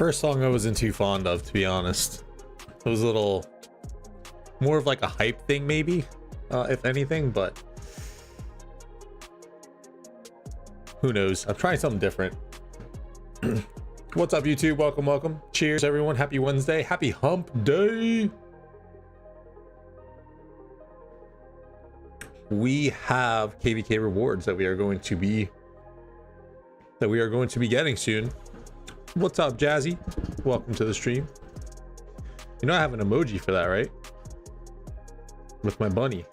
First song I wasn't too fond of, to be honest. It was a little more of like a hype thing, maybe, if anything, but who knows? I'm trying something different. What's up, YouTube? Welcome, welcome. Cheers, everyone. Happy Wednesday. Happy hump day. We have KvK rewards that we are going to be getting soon. What's up, Jazzy? Welcome to the stream. You know I have an emoji for that, right? With my bunny.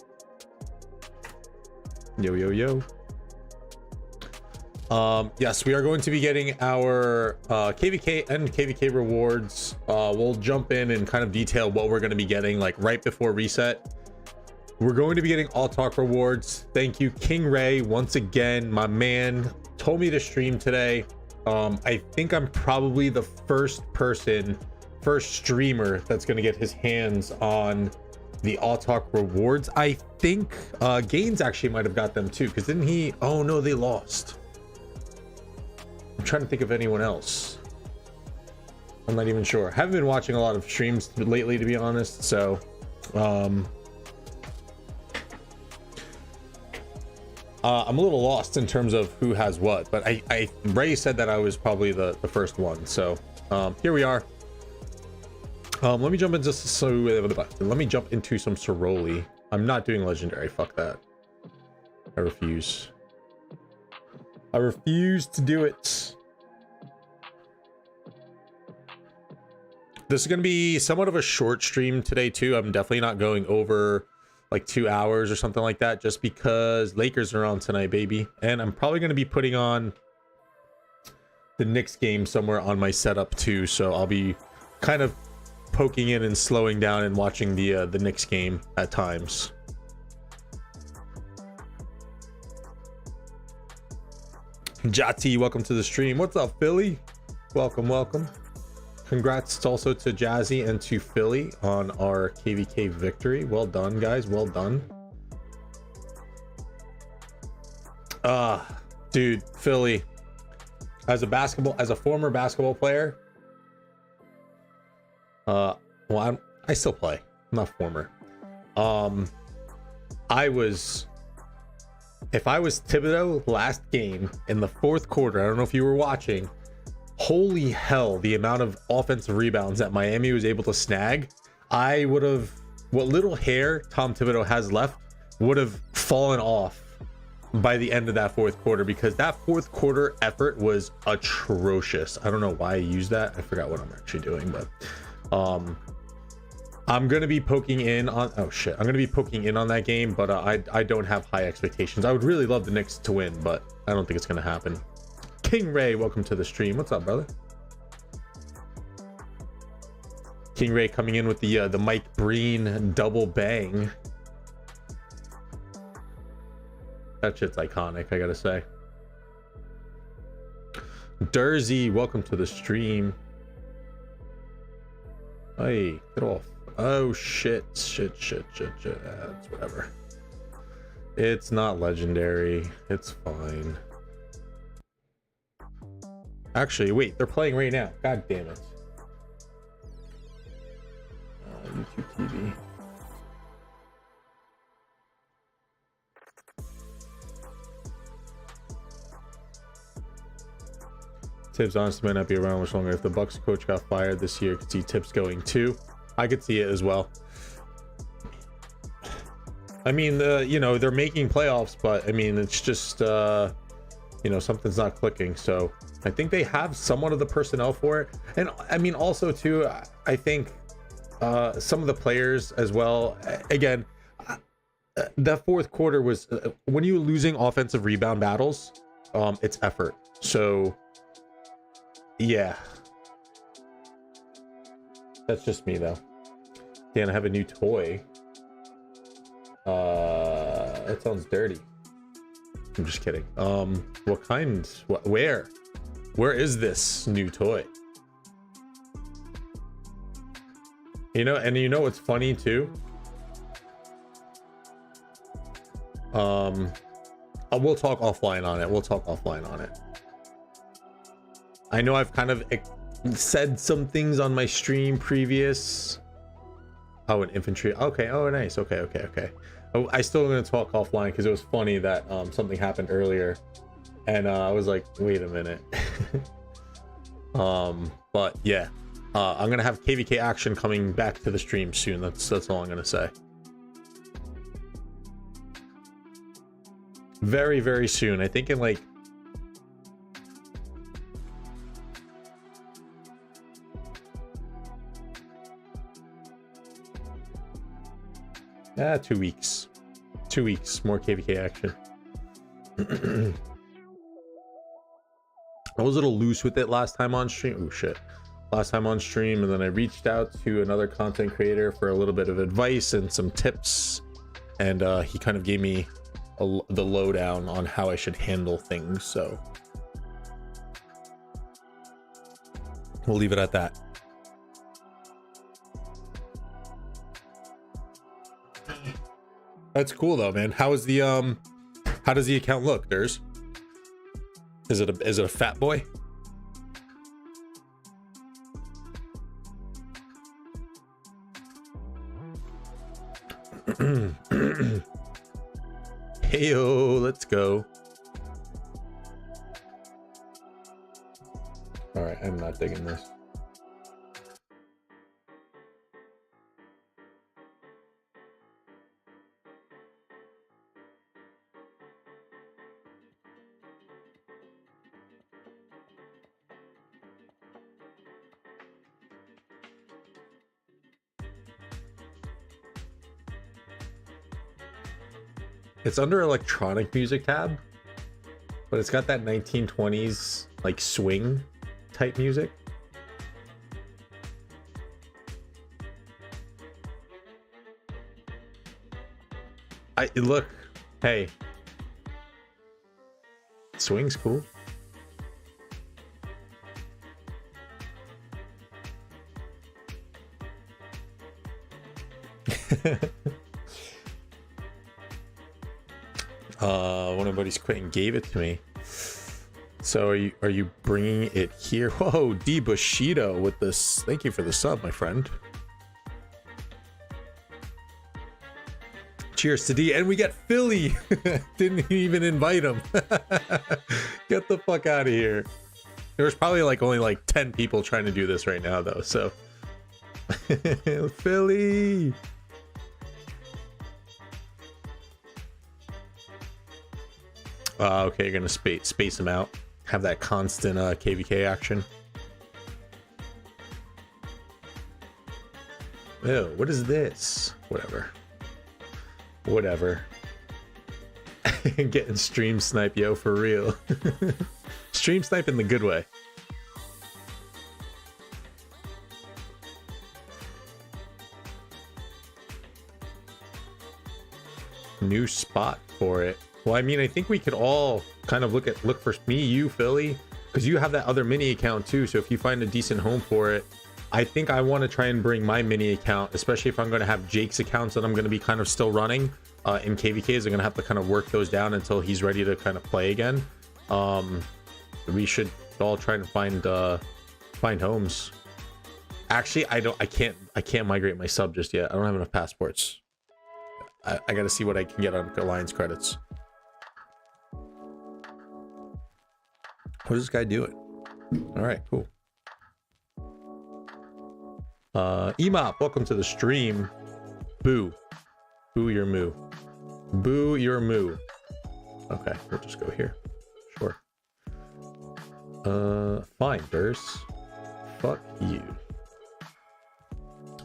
Yo, yo, yo. Yes, we are going to be getting our KvK and KvK rewards. We'll jump in and kind of detail what we're going to be getting like right before reset. We're going to be getting Autarch rewards. Thank you, King Ray, once again. My man told me to stream today. I think I'm probably the first streamer that's going to get his hands on the Autarch rewards. I think Gaines actually might have got them too, because didn't he? Oh no, they lost. I'm trying to think of anyone else. I'm not even sure. Haven't been watching a lot of streams lately, to be honest, so I'm a little lost in terms of who has what, but Ray said that I was probably the first one, so here we are. Let me jump into some Soroli. I'm not doing legendary. Fuck that. I refuse. I refuse to do it. This is going to be somewhat of a short stream today too. I'm definitely not going over like 2 hours or something like that, just because Lakers are on tonight, baby. And I'm probably going to be putting on the Knicks game somewhere on my setup too, so I'll be kind of poking in and slowing down and watching the Knicks game at times. Jati, welcome to the stream. What's up, Philly? Welcome, welcome. Congrats also to Jazzy and to Philly on our KvK victory. Well done, guys. Well done. Dude, Philly, as a former basketball player, well, I still play. I'm not former. If I was Thibodeau last game in the fourth quarter, I don't know if you were watching. Holy hell, the amount of offensive rebounds that Miami was able to snag. I would have, what little hair Tom Thibodeau has left would have fallen off by the end of that fourth quarter, because that fourth quarter effort was atrocious. I don't know why I used that. I forgot what I'm actually doing, but I'm going to be poking in on, I'm going to be poking in on that game, but I don't have high expectations. I would really love the Knicks to win, but I don't think it's going to happen. King Ray, welcome to the stream. What's up, brother? King Ray coming in with the Mike Breen double bang. That shit's iconic, I gotta say. Dursey, welcome to the stream. Hey, get off. Oh shit. That's whatever. It's not legendary. It's fine. Actually, wait, they're playing right now. God damn it. YouTube TV. Tibbs honestly might not be around much longer. If the Bucks coach got fired this year, could see Tibbs going too. I could see it as well. I mean, you know, they're making playoffs, but I mean, it's just you know, something's not clicking. So I think they have somewhat of the personnel for it. And I mean, also too, I think some of the players as well. Again, that fourth quarter was when you're losing offensive rebound battles, it's effort. So yeah, that's just me though. Dan, I have a new toy. That sounds dirty. I'm just kidding. What kind? Where is this new toy? You know, and you know what's funny too? We'll talk offline on it. I know I've kind of said some things on my stream previous. Oh, an infantry. Okay. Oh, nice. Okay. Oh, I still gonna talk offline because it was funny that something happened earlier, and I was like, wait a minute. But yeah, I'm gonna have KvK action coming back to the stream soon. That's all I'm gonna say. Very, very soon. I think in like 2 weeks. 2 weeks more KvK action. I was a little loose with it last time on stream. Oh shit. Last time on stream, and then I reached out to another content creator for a little bit of advice and some tips, and he kind of gave me the lowdown on how I should handle things, so we'll leave it at that. That's cool though, man. How is the how does the account look? Is it a fat boy? Heyo, let's go. All right, I'm not digging this. It's under electronic music tab, but it's got that 1920s like swing type music. Look, hey, swing's cool. One of my buddies quit and gave it to me. So are you bringing it here? Whoa, D Bushido with this. Thank you for the sub, my friend. Cheers to D, and we get Philly. Didn't even invite him. Get the fuck out of here. There's probably like only like 10 people trying to do this right now though, so Philly. Okay, you're gonna space them out. Have that constant KvK action. Ew, what is this? Whatever. Getting stream snipe, yo, for real. Stream snipe in the good way. New spot for it. Well, I mean, I think we could all kind of look for me, you, Philly, because you have that other mini account too. So if you find a decent home for it, I think I want to try and bring my mini account, especially if I'm going to have Jake's accounts that I'm going to be kind of still running in KvKs. I'm going to have to kind of work those down until he's ready to kind of play again. We should all try and find homes. Actually, I can't migrate my sub just yet. I don't have enough passports. I got to see what I can get on Alliance credits. What is this guy doing? All right, cool. Emop, welcome to the stream. Boo. Boo your moo. Boo your moo. Okay, we'll just go here. Sure. Fine, Burst. Fuck you.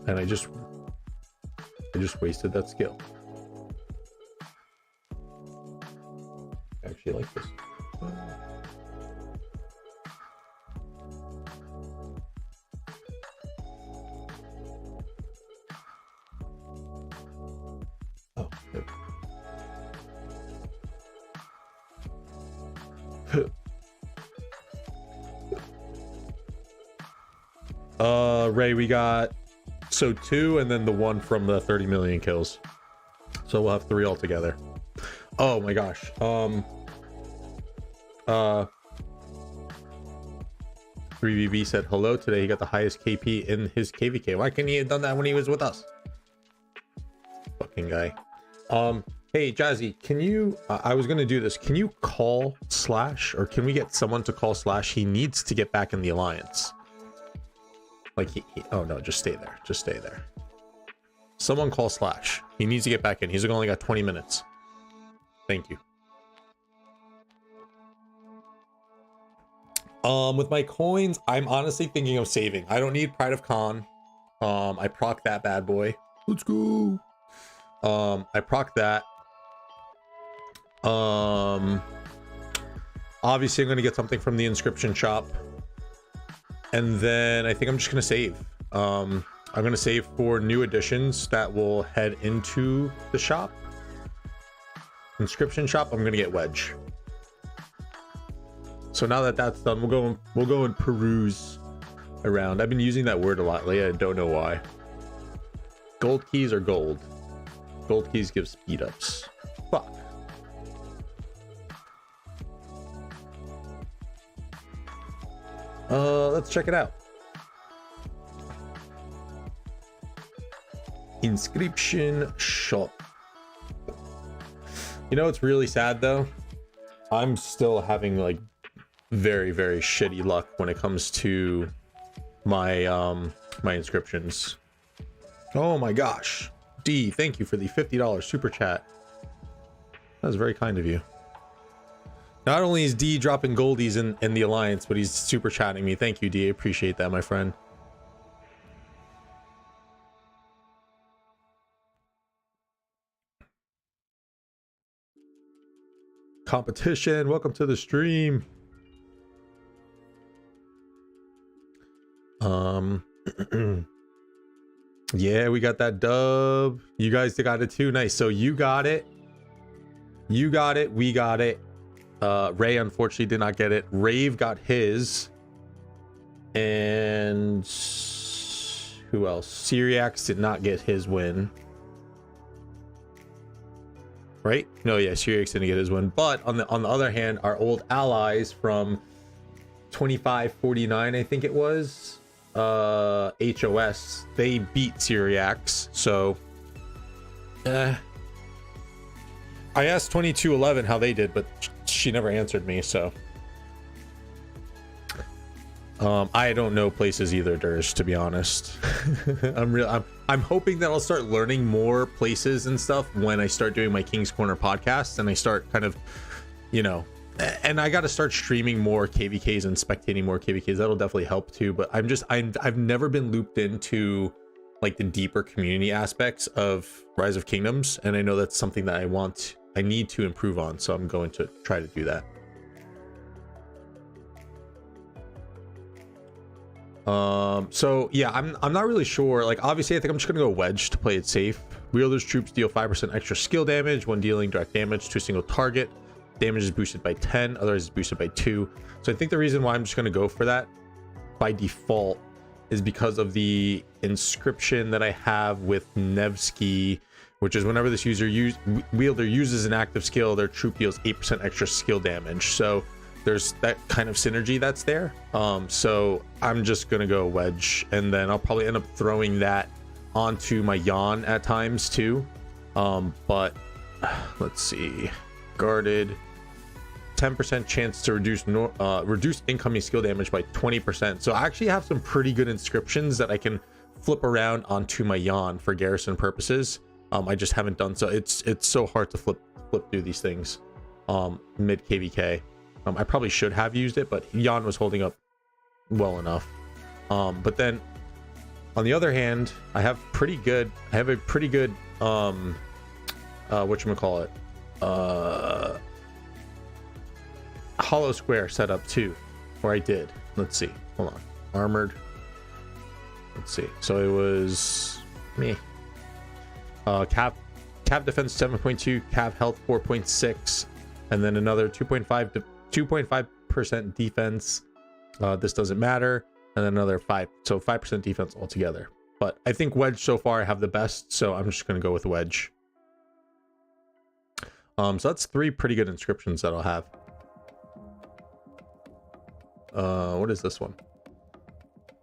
And I just wasted that skill. I actually like this. Oh, there. Ray, we got 2 and then the 1 from the 30 million kills. So we'll have 3 altogether. Oh my gosh. 3VB said hello today. He got the highest KP in his KvK. Why couldn't he have done that when he was with us? Fucking guy. Hey Jazzy, can you I was gonna do this. Can you call Slash, or can we get someone to call Slash? He needs to get back in the alliance. Like he oh no, just stay there. Just stay there. Someone call Slash. He needs to get back in. He's only got 20 minutes. Thank you. With my coins, I'm honestly thinking of saving. I don't need Pride of Khan. I proc that bad boy. Let's go. I proc that. Obviously I'm gonna get something from the Inscription shop. And then I think I'm just gonna save. I'm gonna save for new additions that will head into the shop. Inscription shop, I'm gonna get Wedge. So now that that's done, we'll go and peruse around. I've been using that word a lot lately. I don't know why. Gold keys or gold? Gold keys give speed ups. Fuck. Let's check it out. Inscription shop. You know, it's really sad though. I'm still having like very, very shitty luck when it comes to my my inscriptions. Oh my gosh. D, thank you for the $50 super chat. That was very kind of you. Not only is D dropping goldies in the alliance, but he's super chatting me. Thank you, D. I appreciate that, my friend. Competition, welcome to the stream. Yeah, we got that dub. You guys got it too. Nice. So you got it. You got it. We got it. Ray unfortunately did not get it. Rave got his. And who else? Syriax did not get his win. Right? No, yeah, Syriax didn't get his win. But on the other hand, our old allies from 2549, I think it was, HOS, they beat Syriax. So I asked 2211 how they did, but she never answered me, so I don't know places either, Durs, to be honest. I'm hoping that I'll start learning more places and stuff when I start doing my King's Corner podcast and I start kind of, you know, and I got to start streaming more KvKs and spectating more KvKs. That'll definitely help too. But I've never been looped into like the deeper community aspects of Rise of Kingdoms, and I know that's something that I need to improve on. So I'm going to try to do that. So yeah, I'm not really sure. Like obviously I think I'm just gonna go Wedge to play it safe. Wielder's troops deal 5% extra skill damage when dealing direct damage to a single target. Damage is boosted by 10, otherwise it's boosted by 2. So I think the reason why I'm just going to go for that by default is because of the inscription that I have with Nevsky, which is whenever this wielder uses an active skill, their troop deals 8% extra skill damage. So there's that kind of synergy that's there. So I'm just going to go Wedge, and then I'll probably end up throwing that onto my Yawn at times too. But let's see. Guarded, 10% chance to reduce incoming skill damage by 20%. So I actually have some pretty good inscriptions that I can flip around onto my Yawn for garrison purposes. I just haven't done so. It's so hard to flip through these things mid KvK. I probably should have used it, but Yawn was holding up well enough. But then on the other hand, I have a pretty good whatchamacallit, hollow square setup too, where I did, let's see, hold on, armored, let's see, so it was me, cap defense 7.2, cap health 4.6, and then another 2.5% defense. This doesn't matter, and then another 5% defense altogether. But I think Wedge so far I have the best, so I'm just gonna go with Wedge. So that's 3 pretty good inscriptions that I'll have. What is this one?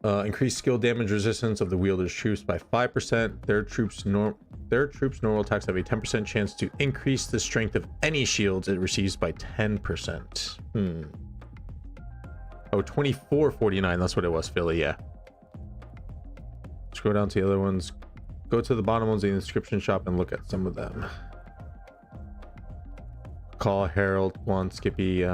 Increase skill damage resistance of the wielder's troops by 5%. Their troops normal attacks have a 10% chance to increase the strength of any shields it receives by 10%. Oh, 2449. That's what it was, Philly. Yeah. Scroll down to the other ones. Go to the bottom ones in the inscription shop and look at some of them. Call Herald, one Skippy.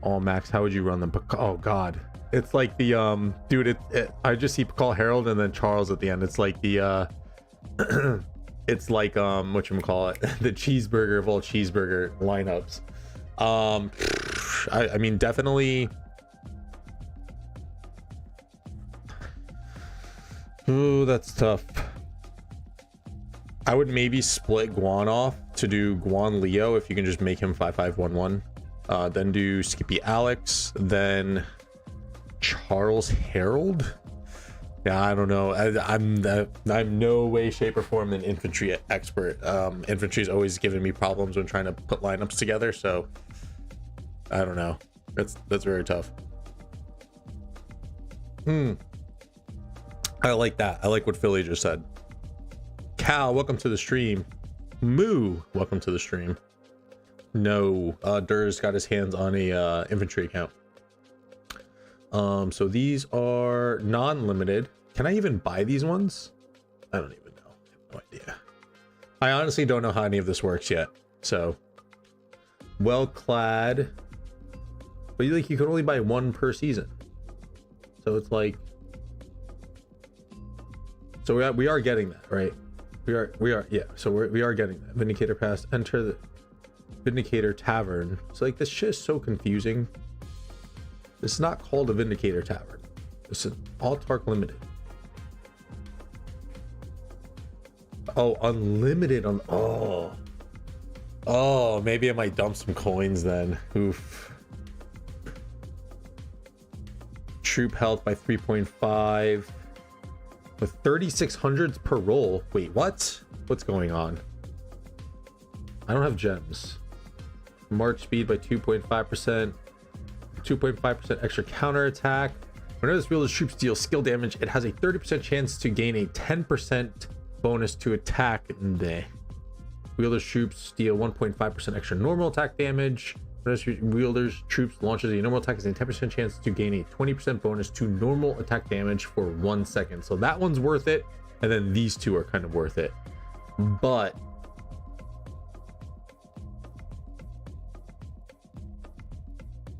All max. How would you run them? Oh God. It's like the dude, I just see Call Herald and then Charles at the end. It's like the it's like whatchamacallit, the cheeseburger of all cheeseburger lineups. I mean, definitely. Ooh, that's tough. I would maybe split Guan off to do Guan Leo if you can just make him 5511. Then do Skippy Alex, then Charles Herald. Yeah, I don't know. I'm no way, shape, or form an infantry expert. Infantry's always given me problems when trying to put lineups together, so I don't know. That's very tough. I like that. I like what Philly just said. Cal, welcome to the stream. Moo, welcome to the stream. No, Dur's got his hands on a infantry account. So these are non-limited. Can I even buy these ones? I don't even know. I have no idea. I honestly don't know how any of this works yet. So well clad, but you can only buy one per season. So it's like, so we are getting that, right? We are yeah. So we are getting that. Vindicator pass. Enter the Vindicator Tavern. So like, this shit is so confusing. It's not called a Vindicator Tavern. It's an Autark Limited. Oh, unlimited on. Oh, maybe I might dump some coins then. Oof. Troop health by 3.5 with 3600s per roll. Wait, what? What's going on? I don't have gems. March speed by 2.5%. 2.5% extra counter attack. Whenever this wielder's troops deal skill damage, it has a 30% chance to gain a 10% bonus to attack. Wielder's troops deal 1.5% extra normal attack damage. Wielder's troops launches a normal attack, has a 10% chance to gain a 20% bonus to normal attack damage for 1 second. So that one's worth it, and then these two are kind of worth it. But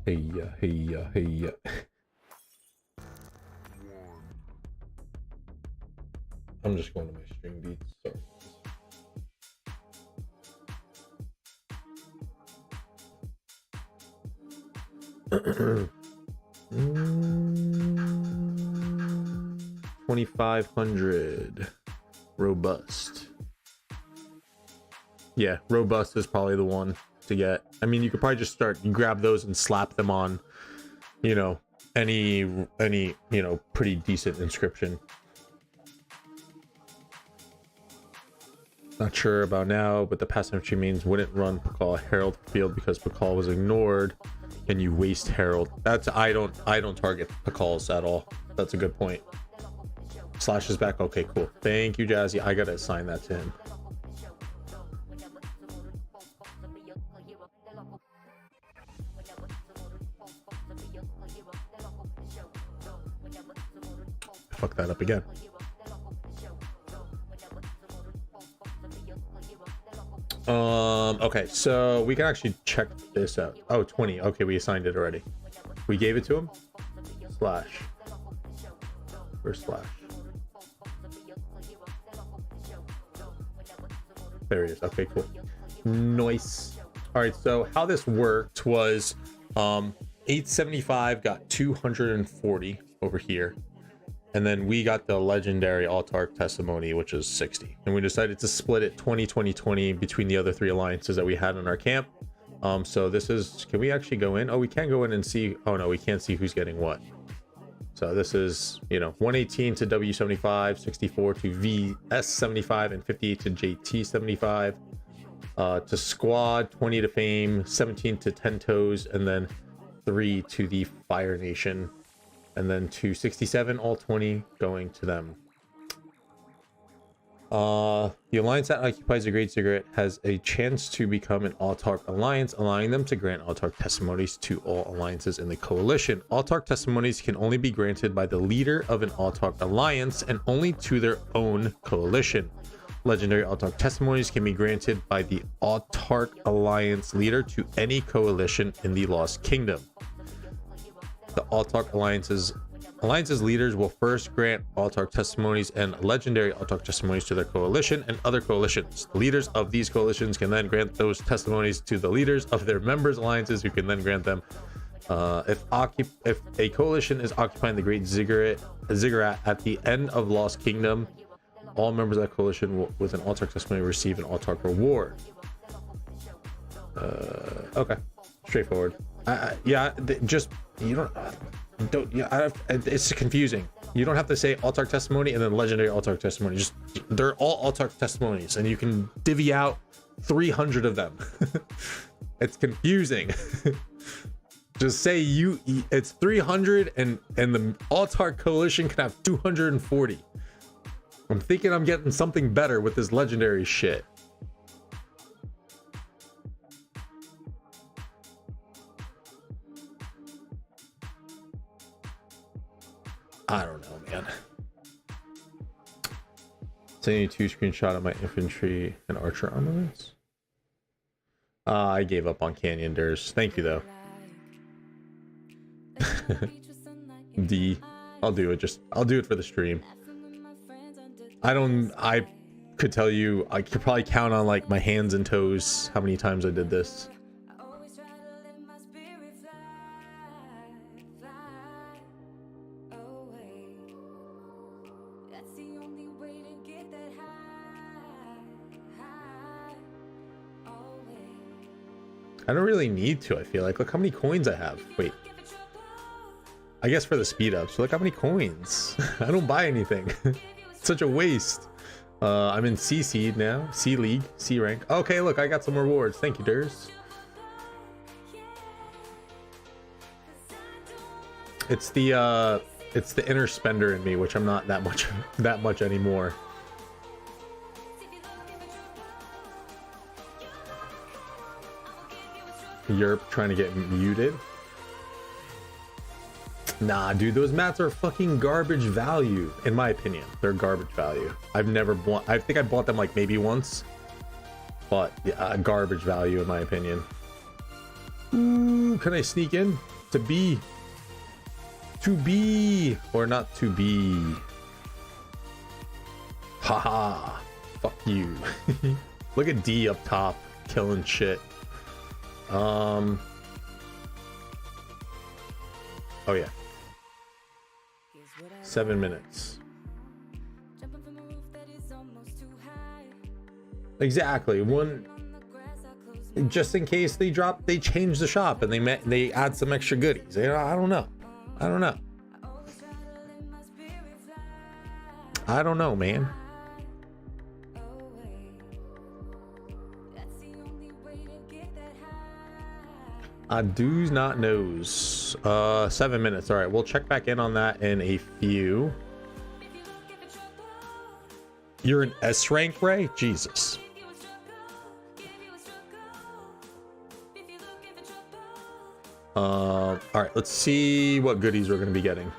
hey. I'm just going to my string beats. Sorry. $2,500 robust. Yeah, robust is probably the one to get. I mean, you could probably just you grab those and slap them on, any pretty decent inscription. Not sure about now, but the passive infantry means wouldn't run Pakal Herald field because Pakal was ignored, and you waste Herald. That's I don't target Pakals at all. That's a good point. Slash is back. Okay, cool. Thank you, Jazzy. I gotta assign that to him. Fuck that up again. Okay, so we can actually check this out. Oh, 20. Okay, we assigned it already. We gave it to him. Slash. Where's slash? There he is. Okay, cool. Nice. All right, so how this worked was 875 got 240 over here. And then we got the legendary Autarch testimony, which is 60. And we decided to split it 20-20-20 between the other three alliances that we had in our camp. So this is, can we actually go in? Oh, we can go in and see. Oh no, we can't see who's getting what. So this is, 118 to W75, 64 to VS75, and 58 to JT75. To squad, 20 to fame, 17 to 10 toes, and then 3 to the Fire Nation. And then 267, all 20 going to them. The alliance that occupies a Great Ziggurat has a chance to become an Autark alliance, allowing them to grant Autark testimonies to all alliances in the coalition. Autark testimonies can only be granted by the leader of an Autark alliance and only to their own coalition. Legendary Autark testimonies can be granted by the Autark alliance leader to any coalition in the Lost Kingdom. The Autark alliance's leaders will first grant Autark testimonies and legendary Autark testimonies to their coalition and other coalitions. The leaders of these coalitions can then grant those testimonies to the leaders of their members' alliances, who can then grant them. If a coalition is occupying the Great Ziggurat at the end of Lost Kingdom, all members of that coalition will, with an Autark testimony, receive an Autark reward. Okay, straightforward. Yeah, just you don't. Yeah, it's confusing. You don't have to say Autark testimony and then legendary Autark testimony. Just they're all Autark testimonies, and you can divvy out 300 of them. It's confusing. Just say it's 300, and the Autark coalition can have 240. I'm thinking I'm getting something better with this legendary shit. I don't know, man. Sending you 2 screenshot of my infantry and archer armaments. I gave up on Canyonders. Thank you, though. D. I'll do it. I'll do it for the stream. I could tell you, I could probably count on like my hands and toes how many times I did this. I don't really need to, I feel like. Look how many coins I have. Wait. I guess for the speed ups. Look how many coins. I don't buy anything. It's such a waste. I'm in C seed now. C League. C rank. Okay, look, I got some rewards. Thank you, Durs. It's the inner spender in me, which I'm not that much anymore. Europe trying to get muted. Nah, dude, those mats are fucking garbage value, in my opinion. They're garbage value. I've never bought. I think I bought them like maybe once, but yeah, garbage value in my opinion. Ooh, can I sneak in to B? To B or not to be? Haha! Fuck you. Look at D up top, killing shit. Oh yeah. 7 minutes. Exactly. One, just in case they change the shop and they add some extra goodies. You know, I don't know, man. I do not knows. 7 minutes. All right, we'll check back in on that in a few. You're an S rank, Ray? Jesus. All right, let's see what goodies we're going to be getting.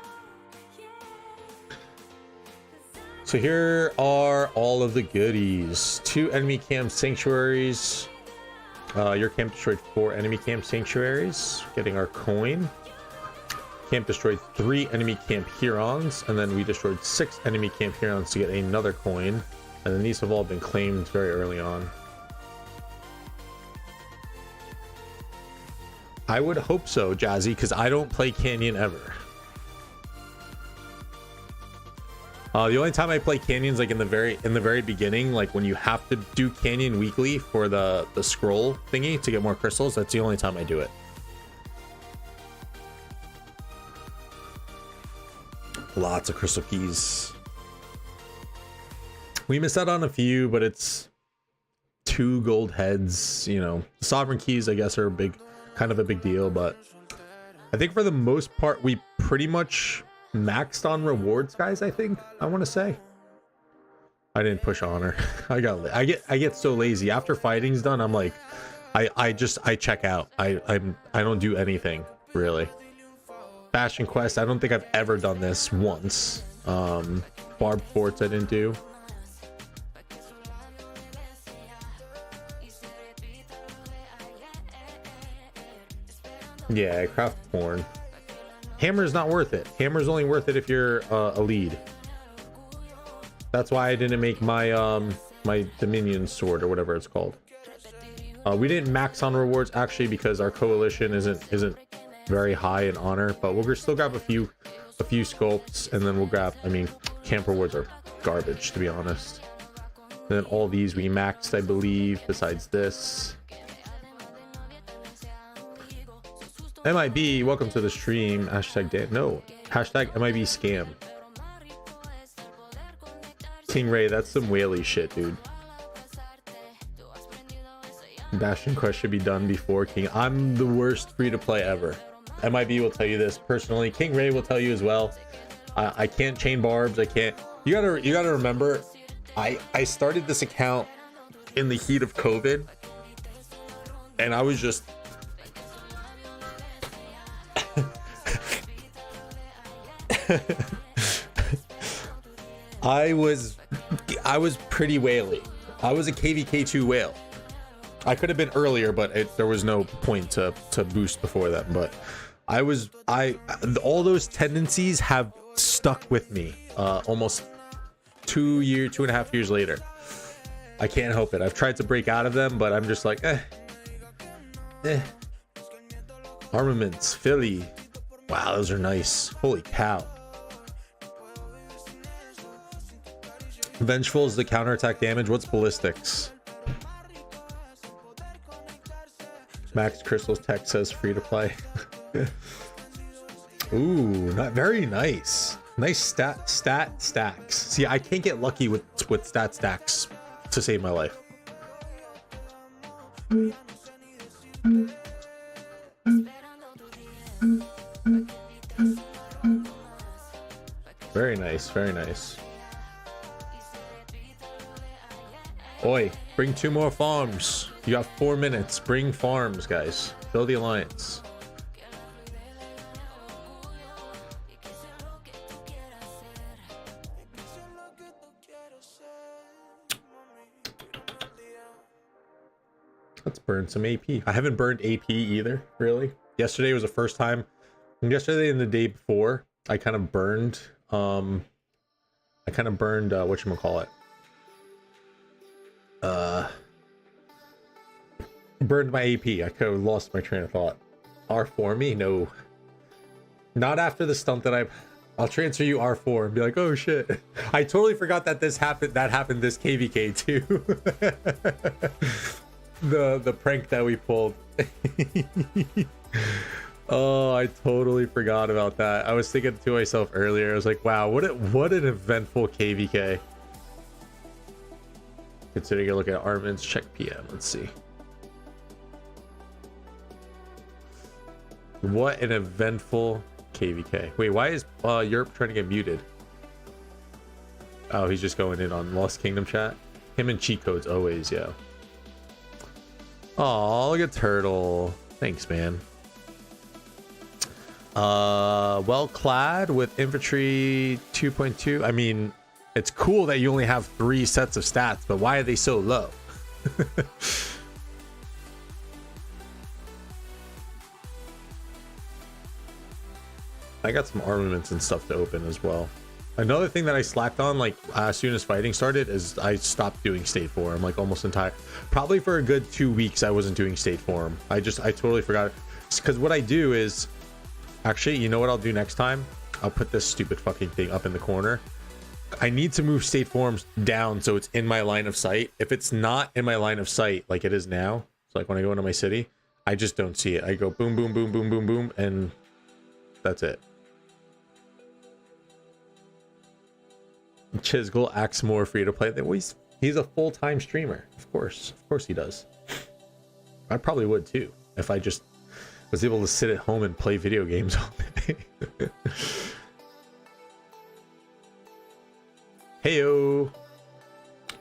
So here are all of the goodies. 2 enemy camp sanctuaries. Your camp destroyed 4 enemy camp sanctuaries, getting our coin. Camp destroyed 3 enemy camp Hurons, and then we destroyed 6 enemy camp Hurons to get another coin. And then these have all been claimed very early on. I would hope so, Jazzy, because I don't play Canyon ever. The only time I play Canyons, like in the very beginning, like when you have to do Canyon weekly for the scroll thingy to get more crystals, that's the only time I do it. Lots of crystal keys. We missed out on a few, but it's 2 gold heads. You know, sovereign keys, I guess, are kind of a big deal, but I think for the most part, we pretty much maxed on rewards, guys. I think I want to say. I didn't push honor. I get so lazy after fighting's done. I'm like, I check out. I don't do anything really. Fashion quest. I don't think I've ever done this once. Barb forts I didn't do. Yeah, craft porn. Hammer's not worth it. Hammer's only worth it if you're a lead. That's why I didn't make my my Dominion sword or whatever it's called. We didn't max on rewards actually because our coalition isn't very high in honor, but we'll still grab a few sculpts, and then we'll grab. I mean, camp rewards are garbage to be honest. And then all these we maxed, I believe. Besides this. MIB, welcome to the stream. Hashtag Dan. No. Hashtag MIB scam. King Ray, that's some whaley shit, dude. Bastion quest should be done before King. I'm the worst free to play ever. MIB will tell you this personally. King Ray will tell you as well. I can't chain barbs. I can't. You gotta remember. I started this account in the heat of COVID, and I was just. I was pretty whaley. I was a KvK2 whale. I could have been earlier, but there was no point to boost before that. But all those tendencies have stuck with me almost 2.5 years later. I can't help it. I've tried to break out of them, but I'm just like, Armaments, Philly. Wow, those are nice. Holy cow. Vengeful is the counterattack damage. What's ballistics? Max Crystal's tech says free to play. Ooh, not very nice. Nice stat stacks. See, I can't get lucky with stat stacks to save my life. Very nice, very nice. Oi, bring 2 more farms. You got 4 minutes. Bring farms, guys. Build the alliance. Let's burn some AP. I haven't burned AP either, really. Yesterday was the first time. Yesterday and the day before, I kind of burned. Whatchamacallit. Burned my AP. I could have lost my train of thought. R4 me? No. Not after the stunt that I'll transfer you R4 and be like, oh shit. I totally forgot that this happened. That happened this KvK too. the prank that we pulled. Oh, I totally forgot about that. I was thinking to myself earlier. I was like, wow, what an eventful KvK. Considering you look at armaments, check PM. Let's see. What an eventful KvK. Wait, why is Europe trying to get muted? Oh, he's just going in on Lost Kingdom chat. Him and cheat codes always, yeah. Oh, look at Turtle. Thanks, man. Well clad with infantry 2.2. I mean, it's cool that you only have 3 sets of stats, but why are they so low? I got some armaments and stuff to open as well. Another thing that I slacked on, like as soon as fighting started, is I stopped doing state forum, like almost entire. Probably for a good 2 weeks, I wasn't doing state forum. I totally forgot. Because what I do is, actually, you know what I'll do next time? I'll put this stupid fucking thing up in the corner. I need to move state forums down so it's in my line of sight. If it's not in my line of sight like it is now, so like when I go into my city, I just don't see it. I go boom, boom, boom, boom, boom, boom, and that's it. Chisgul acts more free to play. He's a full-time streamer. Of course he does. I probably would too if I just was able to sit at home and play video games all day. Heyo.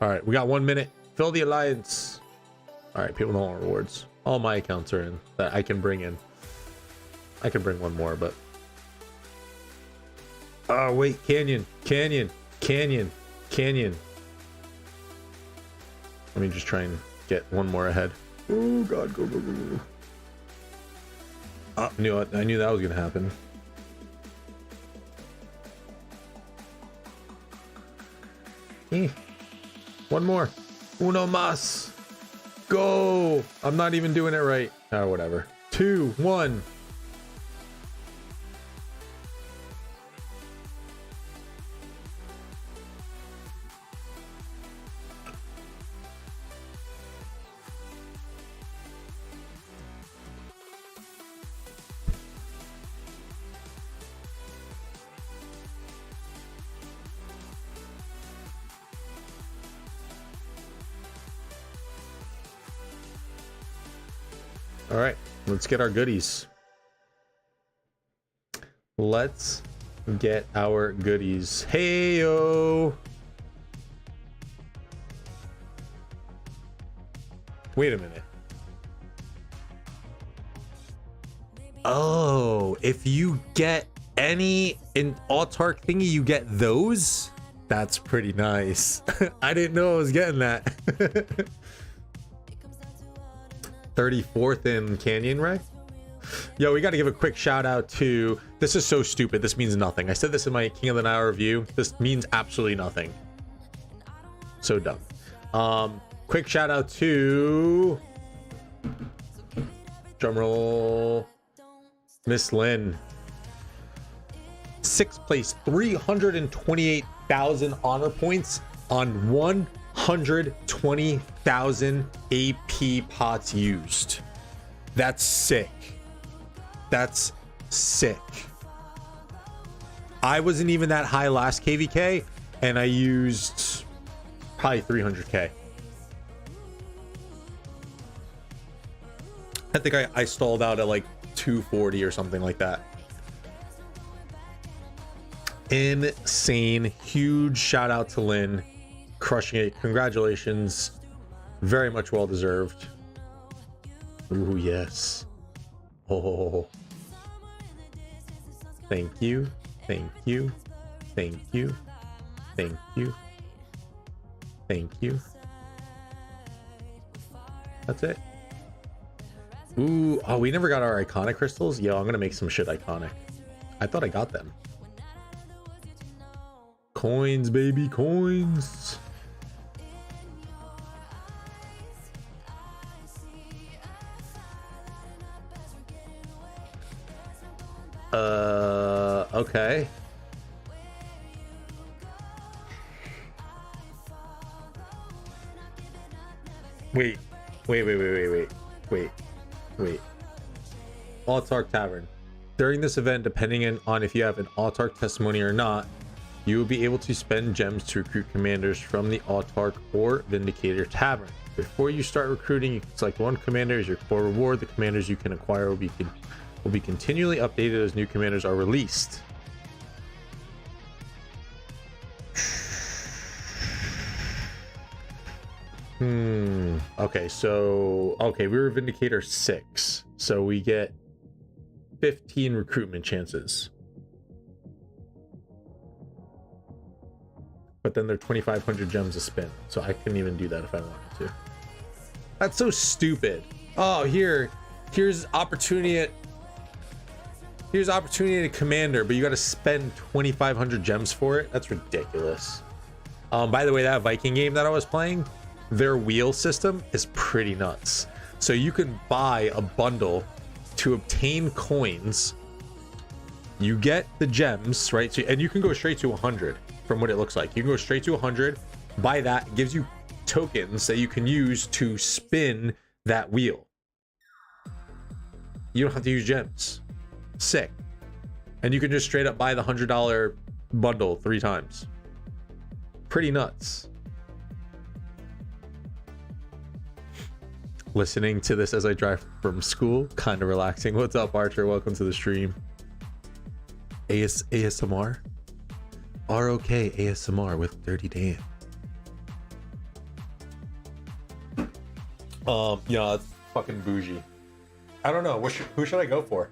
All right, we got 1 minute. Fill the alliance. All right, people don't want rewards. All my accounts are in that I can bring in. I can bring one more, but oh wait, canyon. Let me just try and get one more ahead. Oh god, go. Oh, I knew that was gonna happen. One more. Uno mas. Go. I'm not even doing it right. Oh, whatever. 2, 1. All right, let's get our goodies. Let's get our goodies. Hey-yo. Wait a minute. Oh, if you get any in Autark thingy, you get those? That's pretty nice. I didn't know I was getting that. 34th in Canyon Ray. Yo, we got to give a quick shout out to, this is so stupid, this means nothing. I said this in my King of the Nile review. This means absolutely nothing. So dumb. Quick shout out to drumroll, Miss Lynn. 6th place, 328,000 honor points on 120,000 AP pots used. That's sick. That's sick. I wasn't even that high last KvK, and I used probably 300k. I think I stalled out at like 240 or something like that. Insane. Huge shout out to Lynn. Crushing it. Congratulations. Very much well deserved. Ooh, yes. Oh. Thank you. Thank you. Thank you. Thank you. Thank you. That's it. Ooh, oh, we never got our iconic crystals. Yo, I'm gonna make some shit iconic. I thought I got them. Coins, baby, coins. Okay. Wait. Autark Tavern. During this event, depending on if you have an Autark testimony or not, you will be able to spend gems to recruit commanders from the Autark or Vindicator Tavern. Before you start recruiting, you can select one commander as your core reward. The commanders you can acquire will be continually updated as new commanders are released. Okay, so we were Vindicator 6, so we get 15 recruitment chances. But then they're 2,500 gems a spin, so I couldn't even do that if I wanted to. That's so stupid. Oh, here's opportunity at commander, but you got to spend 2,500 gems for it. That's ridiculous. By the way, that Viking game that I was playing, their wheel system is pretty nuts. So you can buy a bundle to obtain coins. You get the gems, right? So, and you can go straight to 100 from what it looks like. You can go straight to 100, buy that, it gives you tokens that you can use to spin that wheel. You don't have to use gems. Sick. And you can just straight up buy the $100 bundle 3 times. Pretty nuts. listening to this as I drive from school. Kind of relaxing. What's up, Archer? Welcome to the stream. ASMR? ROK ASMR with Dirty Dan. Yeah, it's fucking bougie. I don't know. Who should I go for?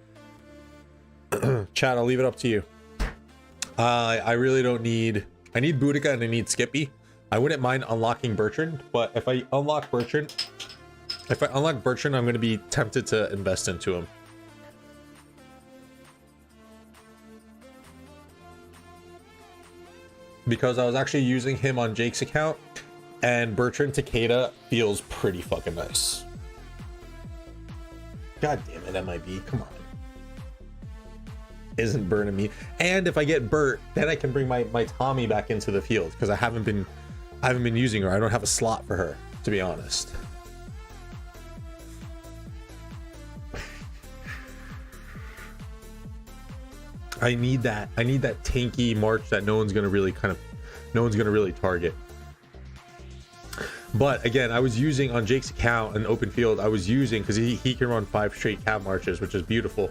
Chad, I'll leave it up to you. I really don't need... I need Boudica and I need Skippy. I wouldn't mind unlocking Bertrand, but if I unlock Bertrand, I'm going to be tempted to invest into him. Because I was actually using him on Jake's account, and Bertrand Takeda feels pretty fucking nice. God damn it, MIB, come on. Isn't burning me. And if I get Bert, then I can bring my Tommy back into the field, because I haven't been using her. I don't have a slot for her, to be honest. I need that tanky march that no one's gonna really target. But again, I was using on Jake's account an open field. I was using, because he can run 5 straight cab marches, which is beautiful.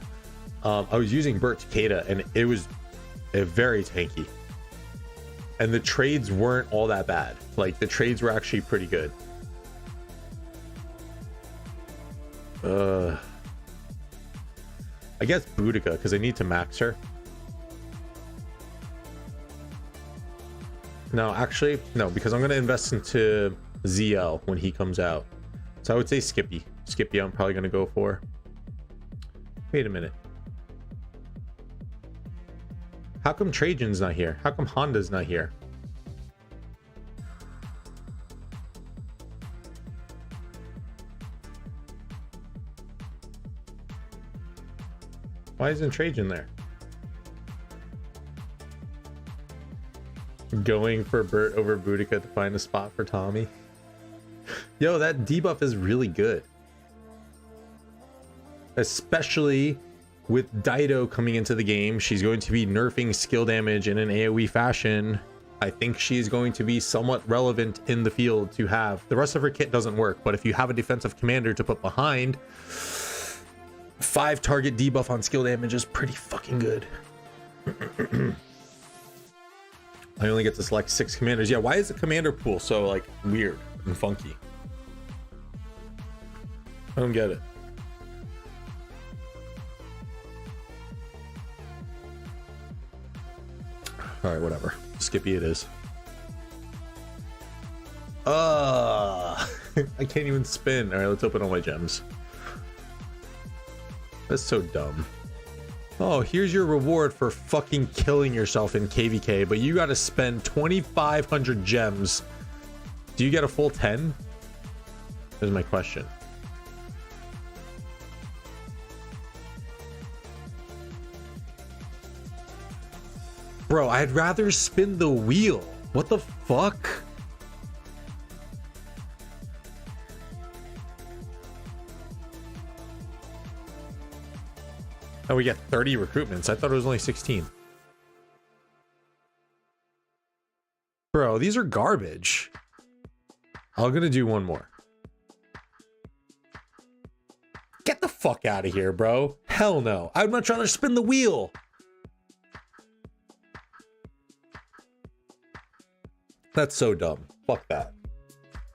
I was using Bert Takeda, and it was very tanky. And the trades weren't all that bad. Like, the trades were actually pretty good. I guess Boudica, because I need to max her. No, actually, no, because I'm going to invest into ZL when he comes out. So I would say Skippy. Skippy I'm probably going to go for. Wait a minute. How come Trajan's not here? How come Honda's not here? Why isn't Trajan there? Going for Bert over Boudica to find a spot for Tommy. Yo, that debuff is really good. Especially with Dido coming into the game. She's going to be nerfing skill damage in an AoE fashion. I think she's going to be somewhat relevant in the field to have. The rest of her kit doesn't work, but if you have a defensive commander to put behind, 5 target debuff on skill damage is pretty fucking good. I only get to select 6 commanders. Yeah, why is the commander pool so like weird and funky? I don't get it. All right, whatever. Skippy it is. I can't even spin. All right, let's open all my gems. That's so dumb. Oh, here's your reward for fucking killing yourself in KvK, but you got to spend 2,500 gems. Do you get a full 10? Is my question. Bro, I'd rather spin the wheel. What the fuck? Oh, we get 30 recruitments. I thought it was only 16. Bro, these are garbage. I'm gonna do one more. Get the fuck out of here, bro. Hell no. I'd much rather spin the wheel. That's so dumb. Fuck that.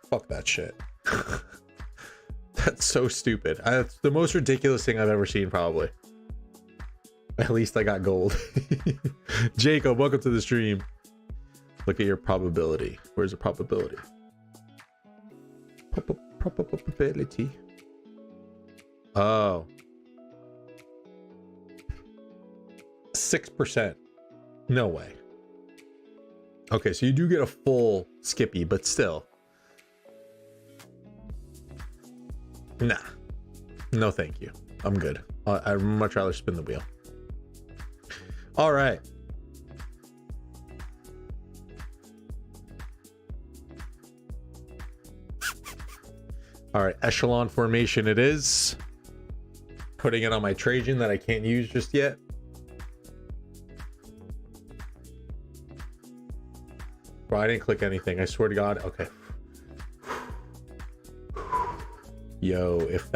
Fuck that shit. That's so stupid. It's the most ridiculous thing I've ever seen, probably. At least I got gold. Jacob, welcome to the stream. Look at your probability. Where's the probability? Probability. Oh. 6%. No way. Okay, so you do get a full Skippy, but still. Nah. No, thank you. I'm good. I'd much rather spin the wheel. All right. All right, echelon formation it is. Putting it on my Trajan that I can't use just yet. Bro, I didn't click anything. I swear to God. Okay. Yo, if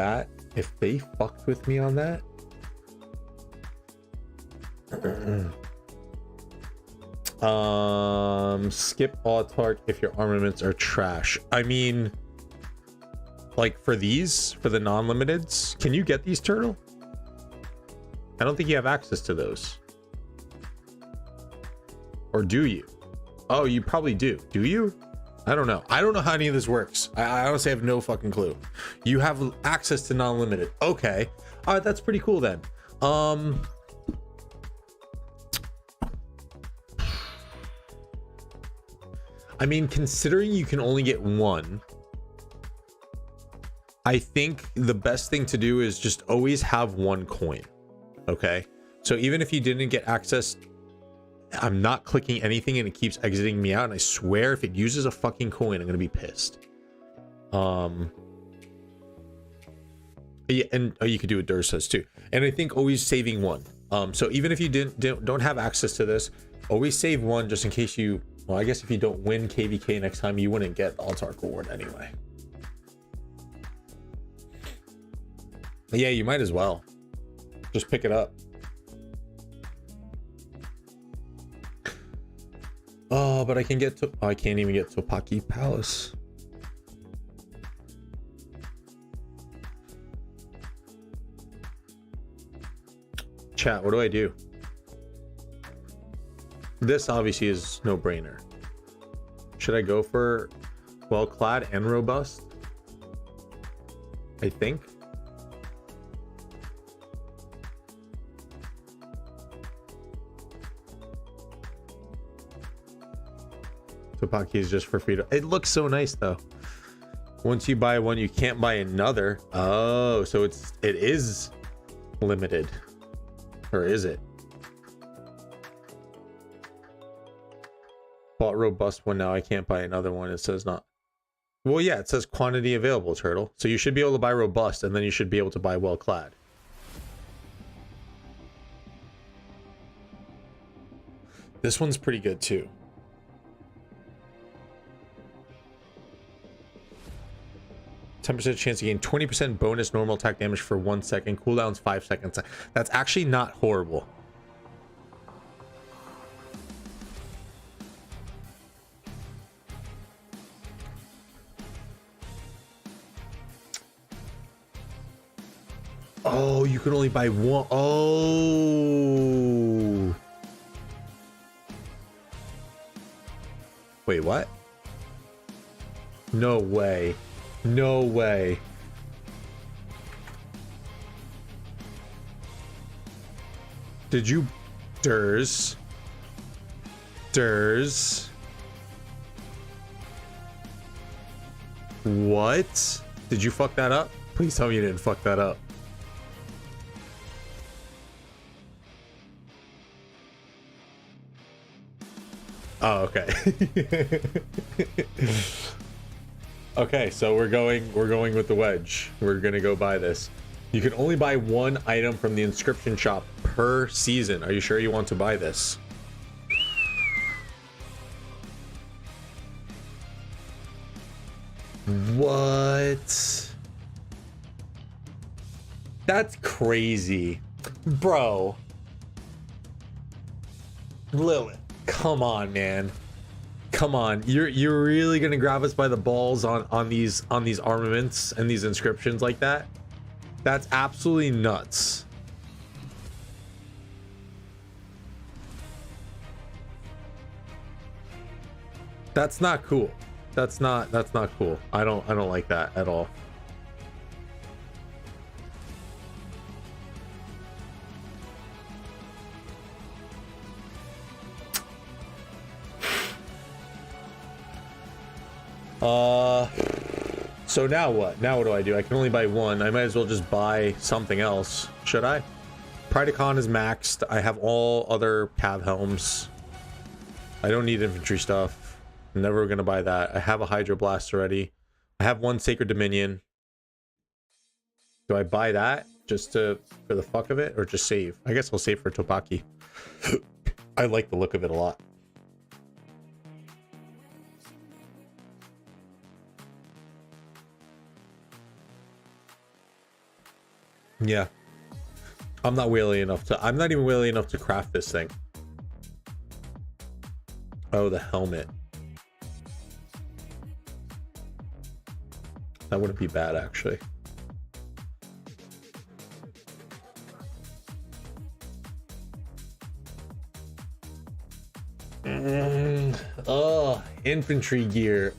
they fucked with me on that. Skip Autarch if your armaments are trash. I mean, like for these, for the non-limiteds, can you get these, Turtle? I don't think you have access to those. Or do you? Oh, you probably do. Do you? I don't know. I don't know how any of this works. I honestly have no fucking clue. You have access to non-limited. Okay. All right, that's pretty cool then. I mean, considering you can only get one, I think the best thing to do is just always have one coin. Okay. So even if you didn't get access, I'm not clicking anything and it keeps exiting me out. And I swear if it uses a fucking coin, I'm going to be pissed. Yeah, and you could do what Durr says too. And I think always saving one. So even if you don't have access to this, always save one just in case you, well, I guess if you don't win KvK next time, you wouldn't get the Autarch reward anyway. But yeah, you might as well. Just pick it up. Oh, but I can get to, oh, I can't even get to Paki Palace. Chat, what do I do? This obviously is no brainer. Should I go for well clad and robust? I think. Topaki is just for free to, it looks so nice though. Once you buy one, you can't buy another. Oh, so it is limited, or is it? Bought robust one, now I can't buy another one. It says not. Well, yeah, it says quantity available, Turtle. So you should be able to buy robust, and then you should be able to buy well clad. This one's pretty good too. 10% chance to gain 20% bonus normal attack damage for 1 second. Cooldown's 5 seconds. That's actually not horrible. Oh, you can only buy one. Oh. Wait, what? No way. No way. Did you... Durs. What? Did you fuck that up? Please tell me you didn't fuck that up. Oh, okay. Okay, so we're going with the wedge. We're gonna go buy this. You can only buy one item from the inscription shop per season. Are you sure you want to buy this? What? That's crazy. Bro. Lilith, come on, man. Come on, you're really gonna grab us by the balls on these armaments and these inscriptions like that? That's absolutely nuts. That's not cool. That's not cool. I don't like that at all. So now what? Now what do I do? I can only buy one. I might as well just buy something else. Should I? Predacon is maxed. I have all other cav helms. I don't need infantry stuff. I'm never gonna buy that. I have a Hydroblast already. I have one Sacred Dominion. Do I buy that just for the fuck of it, or just save? I guess I'll save for Topaki. I like the look of it a lot. Yeah. I'm not even wily enough to craft this thing. Oh, the helmet. That wouldn't be bad, actually. Oh, infantry gear.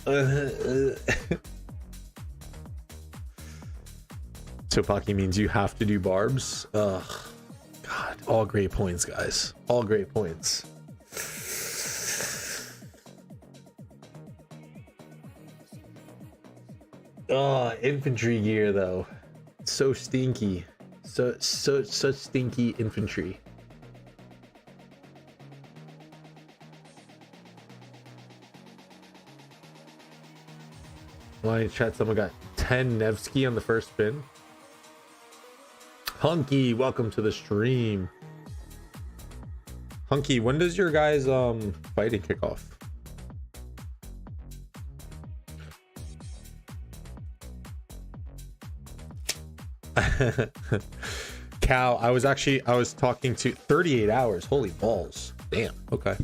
Topaki means you have to do barbs. Ugh. God, all great points, guys. All great points. Oh, infantry gear though. So stinky. Such stinky infantry. Lion chat, someone got 10 Nevsky on the first spin. Hunky, welcome to the stream. Hunky, when does your guys fighting kick off? Cow, I was talking to 38 hours. Holy balls. Damn. Okay.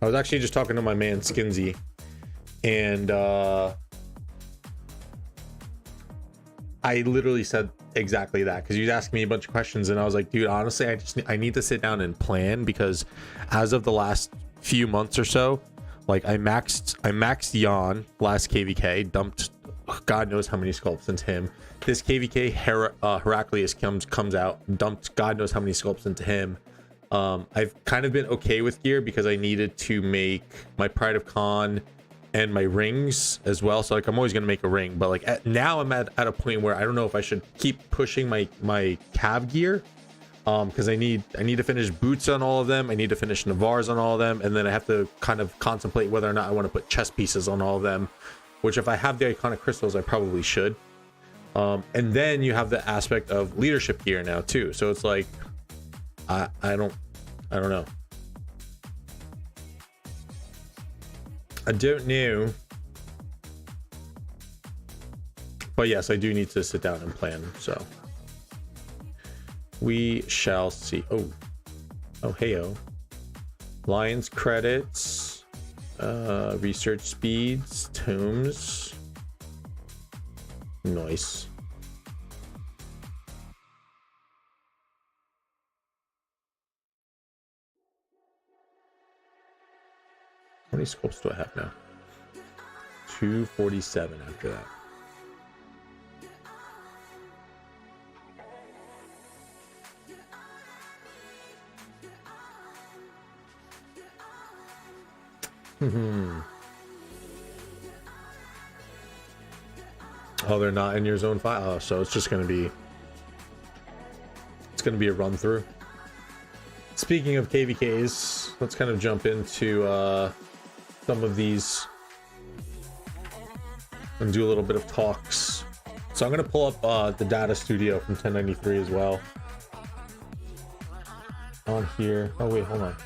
I was actually just talking to my man Skinsy, and I literally said exactly that, because he was asking me a bunch of questions, and I was like, dude, honestly, I need to sit down and plan, because as of the last few months or so, like I maxed Yon last KvK, dumped God knows how many sculpts into him. This KvK Heraclius comes out, dumped God knows how many sculpts into him. I've kind of been okay with gear because I needed to make my Pride of Khan and my rings as well. So like I'm always gonna make a ring, but like now I'm at a point where I don't know if I should keep pushing my cav gear, because I need to finish boots on all of them. I need to finish Navars on all of them, and then I have to kind of contemplate whether or not I want to put chest pieces on all of them. Which if I have the iconic crystals, I probably should. And then you have the aspect of leadership gear now too. So it's like I don't know. I don't know. But yes, I do need to sit down and plan. So we shall see. Oh, heyo. Lions credits, research speeds, tomes. Nice. How many scopes do I have now? 247 after that. Oh, they're not in your zone file. Oh, so it's just gonna be a run through. Speaking of KvKs, let's kind of jump into some of these and do a little bit of talks. So I'm gonna pull up the data studio from 1093 as well on here. Oh wait, hold on.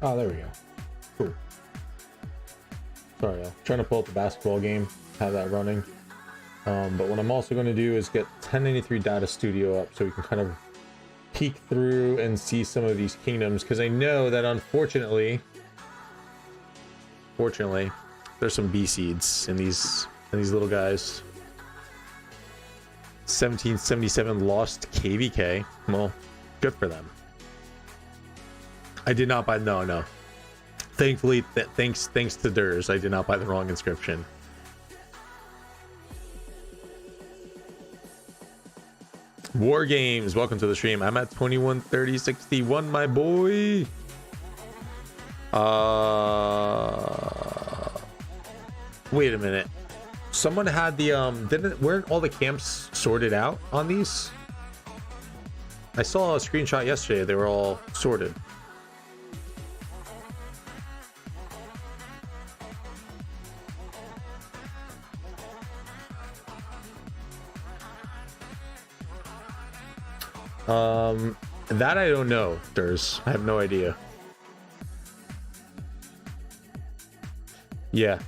Oh, there we go. Cool. Sorry, I'm trying to pull up the basketball game, have that running. But what I'm also going to do is get 1093 Data Studio up so we can kind of peek through and see some of these kingdoms, because I know that unfortunately, there's some B seeds in these little guys. 1777 lost KvK. Well, good for them. I did not buy no. Thankfully, thanks to Durs, I did not buy the wrong inscription. War Games, welcome to the stream. I'm at 213061, my boy. Wait a minute. Someone had the weren't all the camps sorted out on these? I saw a screenshot yesterday. They were all sorted. That I don't know. I have no idea. Yeah.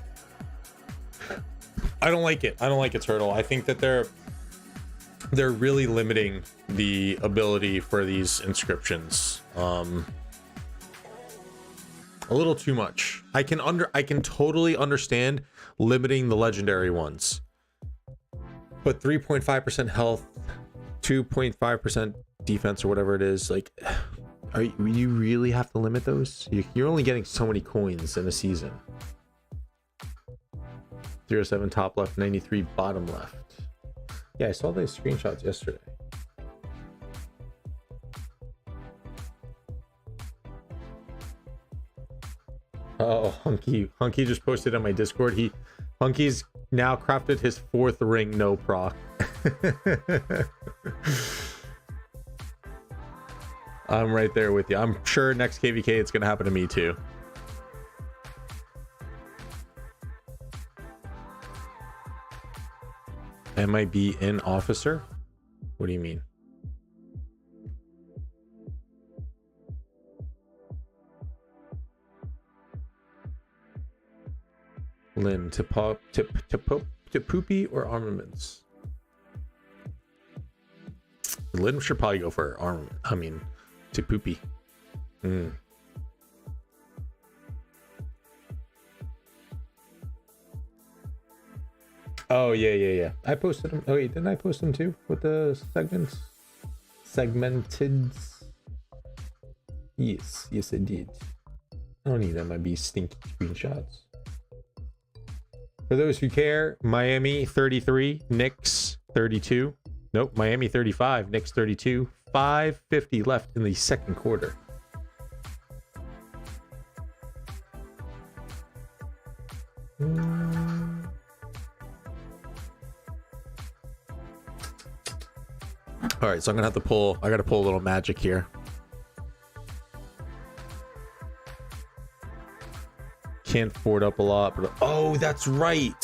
I don't like it. I don't like it, Turtle. I think that they're really limiting the ability for these inscriptions. A little too much. I can totally understand limiting the legendary ones. But 3.5% health, 2.5% defense or whatever it is, like, you really have to limit those? You're only getting so many coins in a season. 07 top left, 93 bottom left. Yeah, I saw those screenshots yesterday. Oh, Hunky just posted on my Discord. Hunky's now crafted his 4th ring, no proc. I'm right there with you. I'm sure next KvK it's gonna happen to me too. MIB in officer? What do you mean? Lynn, to poopy or armaments? Lynn should probably go for armament. I mean, to poopy. Oh yeah. I posted them. Oh wait, didn't I post them too with the segments? Segmented. Yes, I did. I don't need them. I'd be stinky screenshots. For those who care, Miami 33, Knicks 32. Nope, Miami 35, Knicks 32. 5:50 left in the second quarter. All right, so I'm gonna have to pull. I gotta pull a little magic here. Can't forward up a lot, but oh, that's right.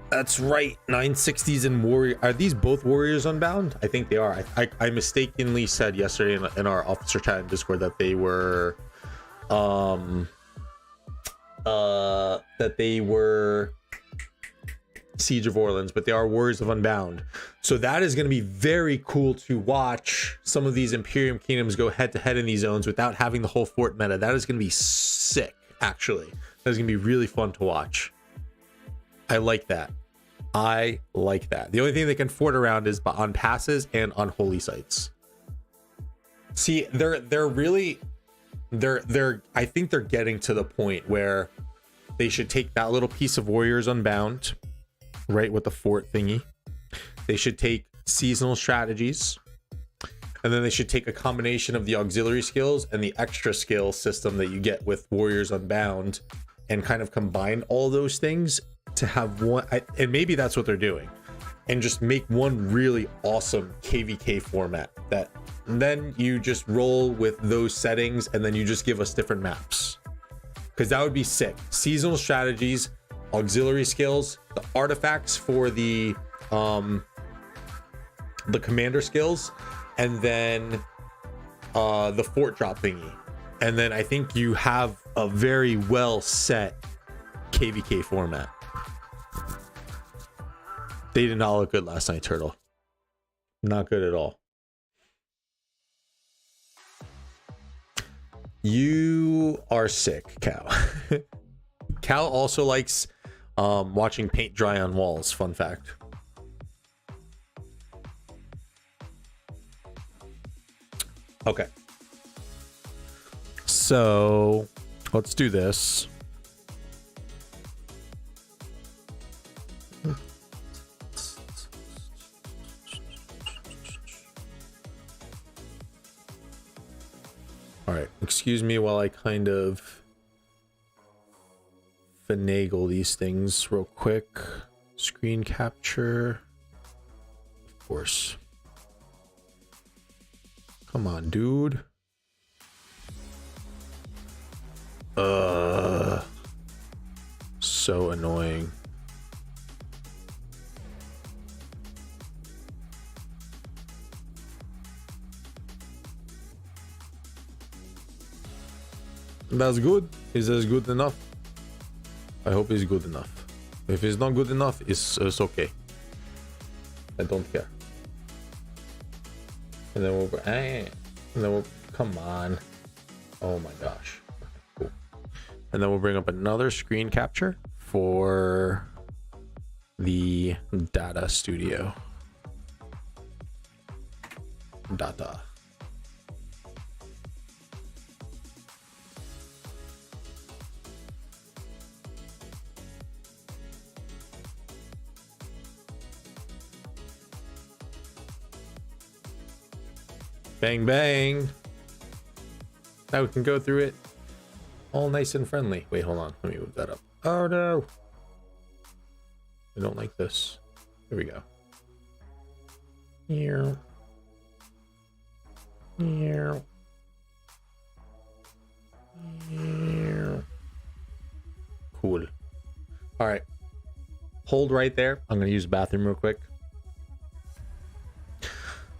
That's right. 960s and warrior. Are these both warriors unbound? I think they are. I mistakenly said yesterday in our officer chat in Discord that they were, Siege of Orleans, but they are Warriors of Unbound. So that is going to be very cool to watch some of these Imperium Kingdoms go head to head in these zones without having the whole fort meta. That is going to be sick, actually. That is going to be really fun to watch. I like that. I like that. The only thing they can fort around is on passes and on holy sites. See, they're I think they're getting to the point where they should take that little piece of Warriors Unbound, right, with the fort thingy. They should take seasonal strategies, and then they should take a combination of the auxiliary skills and the extra skill system that you get with Warriors Unbound and kind of combine all those things to have one, and maybe that's what they're doing, and just make one really awesome KvK format that then you just roll with those settings and then you just give us different maps, because that would be sick. Seasonal strategies, auxiliary skills, the artifacts for the commander skills, and then the fort drop thingy, and then I think you have a very well set KvK format. They did not look good last night, Turtle. Not good at all. You are sick, Cal. Cal also likes watching paint dry on walls. Fun fact. Okay. So let's do this. All right, excuse me while I kind of finagle these things real quick. Screen capture. Of course. Come on, dude. So annoying. That's good. Is this good enough? I hope it's good enough. If it's not good enough, it's okay. I don't care. And then we'll come on. Oh my gosh. Cool. And then we'll bring up another screen capture for the data studio. Data. Bang, bang. Now we can go through it all nice and friendly. Wait, hold on. Let me move that up. Oh, no. I don't like this. Here we go. Here. Here. Here. Cool. All right. Hold right there. I'm going to use the bathroom real quick.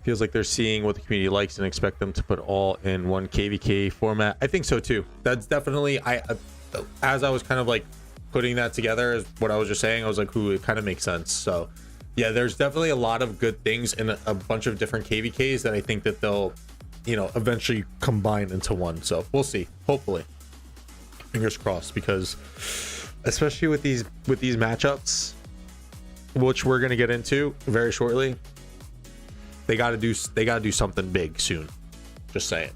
Feels like they're seeing what the community likes and expect them to put all in one KvK format. I think so too. That's definitely, as I was kind of like putting that together, is what I was just saying. I was like, ooh, it kind of makes sense. So yeah, there's definitely a lot of good things in a bunch of different KvKs that I think that they'll, you know, eventually combine into one. So we'll see. Hopefully, fingers crossed, because especially with these matchups, which we're gonna get into very shortly. They gotta do something big soon. Just saying.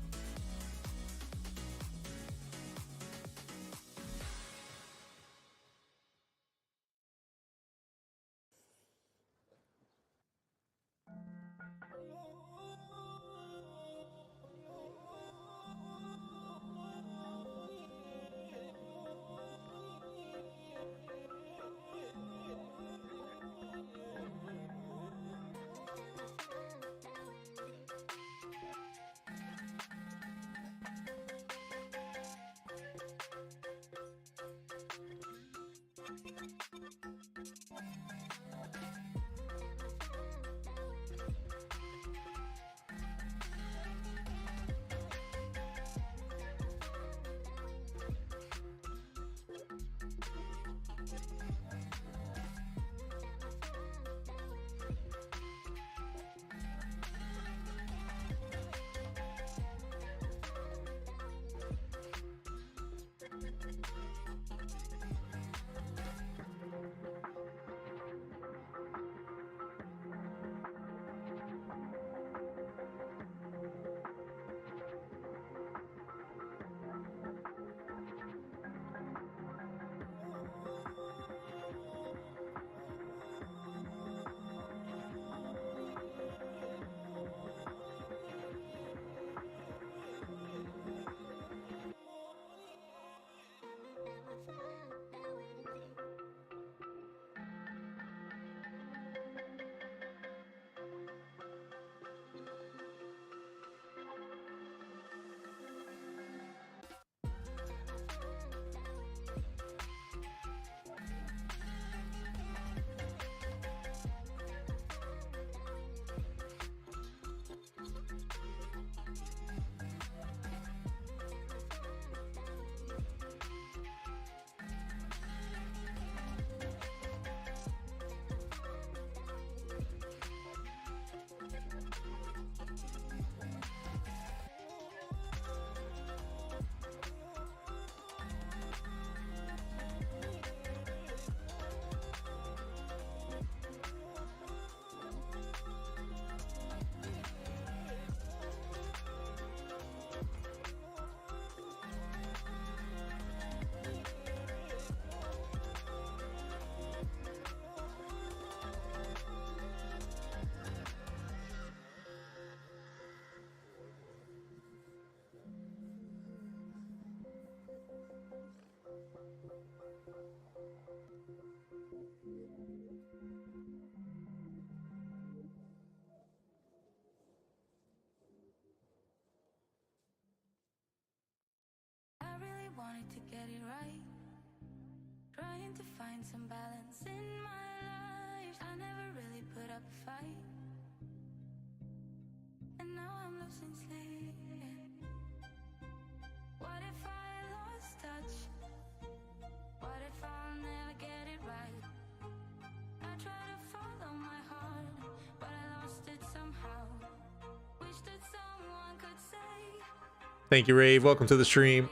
Thank you, Rave. Welcome to the stream.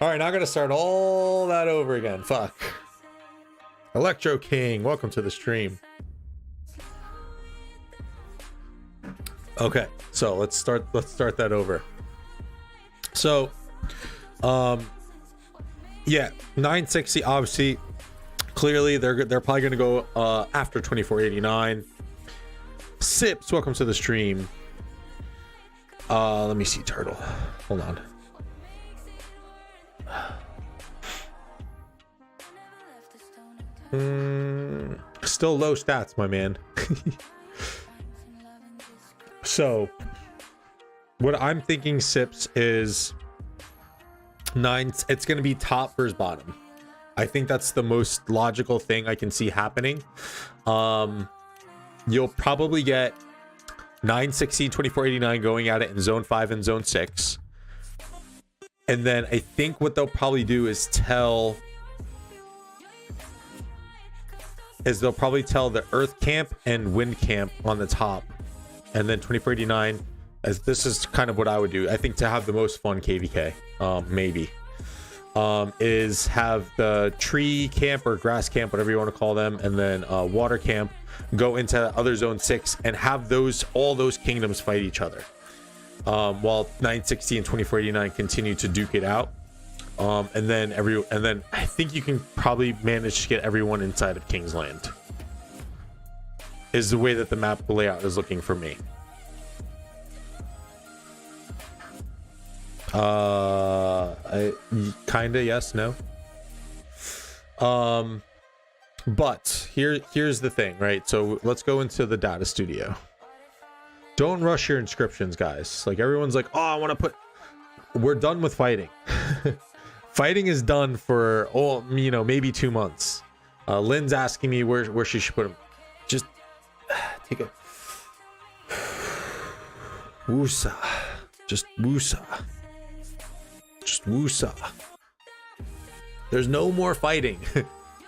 All right, now I gotta start all that over again. Fuck. Electro King, welcome to the stream. Okay, so let's start that over. So, yeah, 960. Obviously, clearly they're probably gonna go after 2489. Sips, welcome to the stream. Let me see, Turtle. Hold on. Still low stats, my man. So, what I'm thinking, Sips, is 9. It's going to be top versus bottom. I think that's the most logical thing I can see happening. You'll probably get 916, 2489 going at it in zone 5 and zone 6. And then I think what they'll probably do is they'll probably tell the earth camp and wind camp on the top. And then 2489, as this is kind of what I would do. I think to have the most fun KvK, maybe, is have the tree camp or grass camp, whatever you want to call them, and then water camp go into other zone 6 and have all those kingdoms fight each other, while 960 and 2489 continue to duke it out, and then I think you can probably manage to get everyone inside of Kingsland, is the way that the map layout is looking for me. Kinda yes, no. But here's the thing, right? So let's go into the data studio. Don't rush your inscriptions, guys. Like, everyone's like, oh, I want to put... We're done with fighting. Fighting is done for, maybe 2 months. Lynn's asking me where she should put them. Just take a... Woosa. Just woosa. Just woosa. There's no more fighting.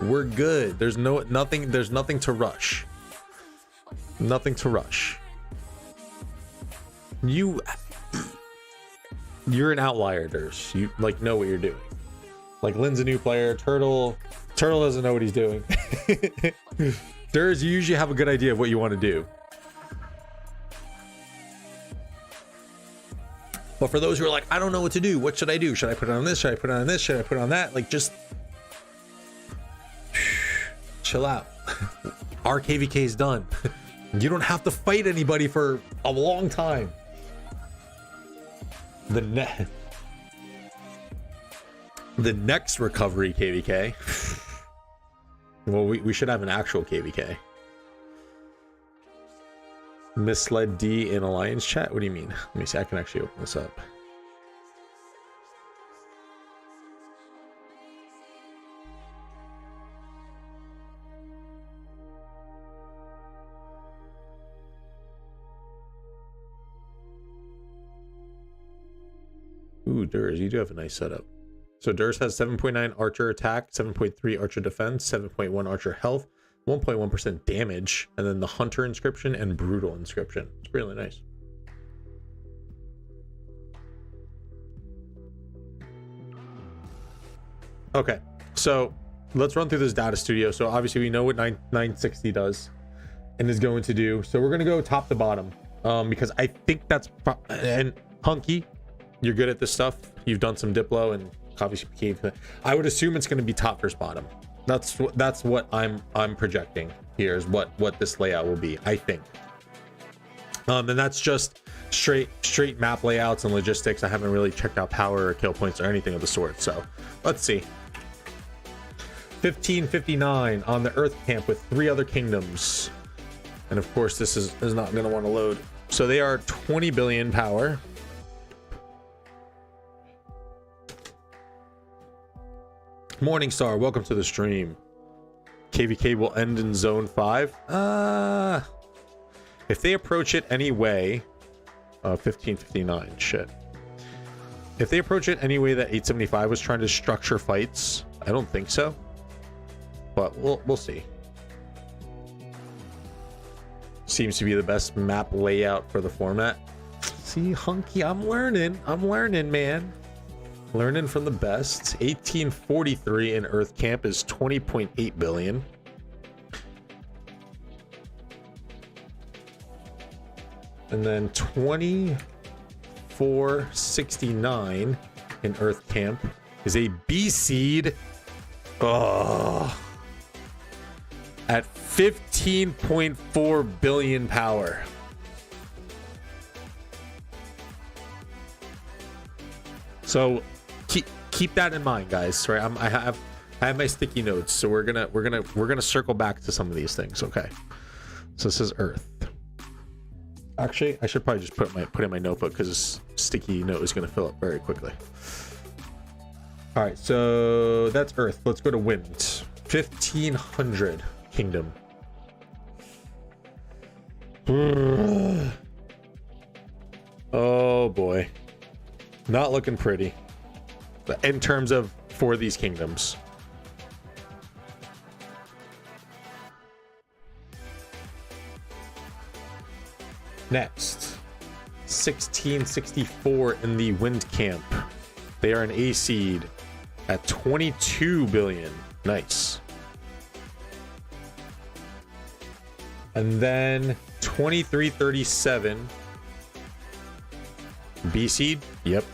We're good. There's nothing to rush. Nothing to rush. You're an outlier, Durs. You know what you're doing. Like, Lynn's a new player. Turtle doesn't know what he's doing. Durs, you usually have a good idea of what you want to do. But for those who are like, I don't know what to do. What should I do? Should I put it on this? Should I put it on this? Should I put it on that? Like, just chill out. Our KvK is done. You don't have to fight anybody for a long time. The next recovery KvK. Well, we should have an actual KvK. Misled D in Alliance chat? What do you mean? Let me see. I can actually open this up. Ooh, Durs, you do have a nice setup. So Durs has 7.9 archer attack, 7.3 archer defense, 7.1 archer health, 1.1% damage, and then the hunter inscription and brutal inscription. It's really nice. Okay, so let's run through this data studio. So obviously we know what 960 does and is going to do. So we're going to go top to bottom, because I think that's... And Hunky, you're good at this stuff. You've done some Diplo and obviously I would assume it's going to be top versus bottom. That's what I'm projecting here, is what this layout will be, I think. And that's just straight map layouts and logistics. I haven't really checked out power or kill points or anything of the sort. So let's see. 1559 on the Earth camp with 3 other kingdoms, and of course this is not going to want to load. So they are 20 billion power. Morningstar, welcome to the stream. KvK will end in zone 5. If they approach it anyway, 1559, shit. If they approach it any way that 875 was trying to structure fights, I don't think so. But we'll see. Seems to be the best map layout for the format. See, Hunky, I'm learning, man. Learning from the best. 1843 in Earth Camp is 20.8 billion. And then 2469 in Earth Camp is a B seed. Oh, at 15.4 billion power. So keep that in mind, guys. Right, I have my sticky notes, so we're gonna circle back to some of these things. Okay, so this is Earth. Actually, I should probably just put in my notebook because this sticky note is gonna fill up very quickly. All right, so that's Earth. Let's go to Wind. 1500 Kingdom. Oh boy. Not looking pretty in terms of for these kingdoms. Next, 1664 in the Wind Camp. They are an A seed at 22 billion. Nice. And then 2337 B seed. Yep.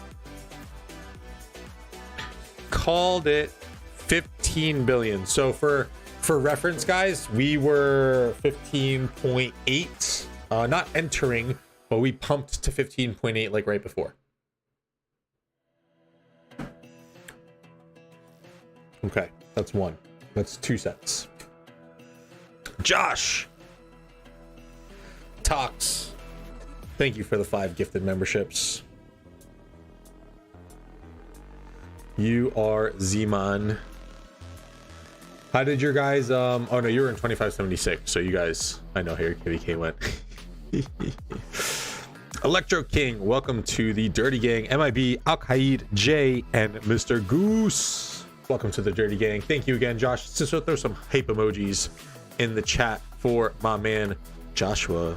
Called it 15 billion. So for reference, guys, we were 15.8, not entering, but we pumped to 15.8 like right before. Okay, that's one. That's 2 sets. Josh Talks, thank you for the 5 gifted memberships. You are Z-Man. How did your guys oh no, you were in 2576, so you guys, I know here KvK went. Electro King, welcome to the Dirty Gang. MIB, Al-Qaid, J, and Mr. Goose. Welcome to the Dirty Gang. Thank you again, Josh. Just throw some hype emojis in the chat for my man Joshua.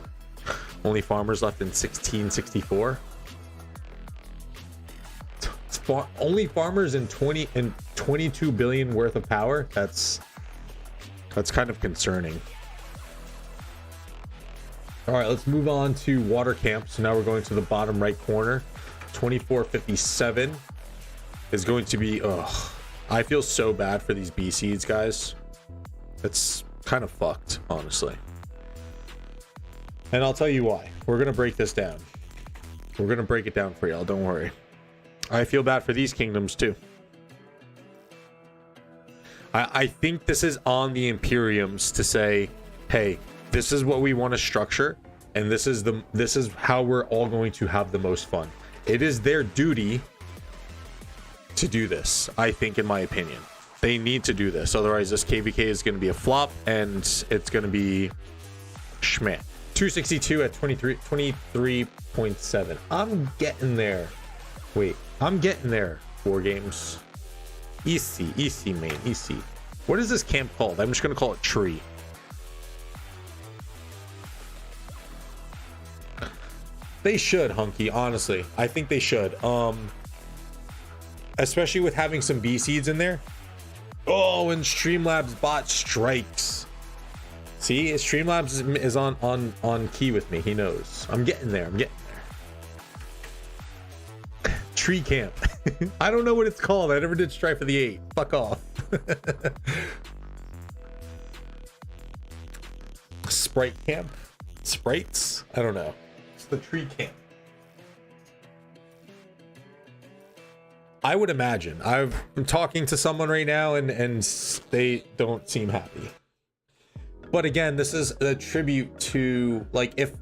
Only farmers left in 1664. Only farmers in 22 billion worth of power. That's kind of concerning. All right, let's move on to water camp. So now we're going to the bottom right corner. 2457 is going to be, I feel so bad for these B seeds, guys. It's kind of fucked, honestly. And I'll tell you why. We're going to break this down. We're going to break it down for y'all. Don't worry. I feel bad for these kingdoms too. I think this is on the Imperiums to say, hey, this is what we want to structure, and this is how we're all going to have the most fun. It is their duty to do this, I think, in my opinion. They need to do this. Otherwise, this KvK is going to be a flop, and it's going to be schmeh. 262 at 23.7. I'm getting there. Wait, I'm getting there. 4 games. Easy, man. Easy. What is this camp called? I'm just going to call it Tree. They should, Hunky, honestly. I think they should. Especially with having some B seeds in there. Oh, and Streamlabs bot strikes. See, Streamlabs is on key with me. He knows. I'm getting there. Tree camp. I don't know what it's called. I never did Strife for the 8. Fuck off. Sprite camp? Sprites? I don't know. It's the tree camp. I would imagine. I'm talking to someone right now and they don't seem happy. But again, this is a tribute to, like, if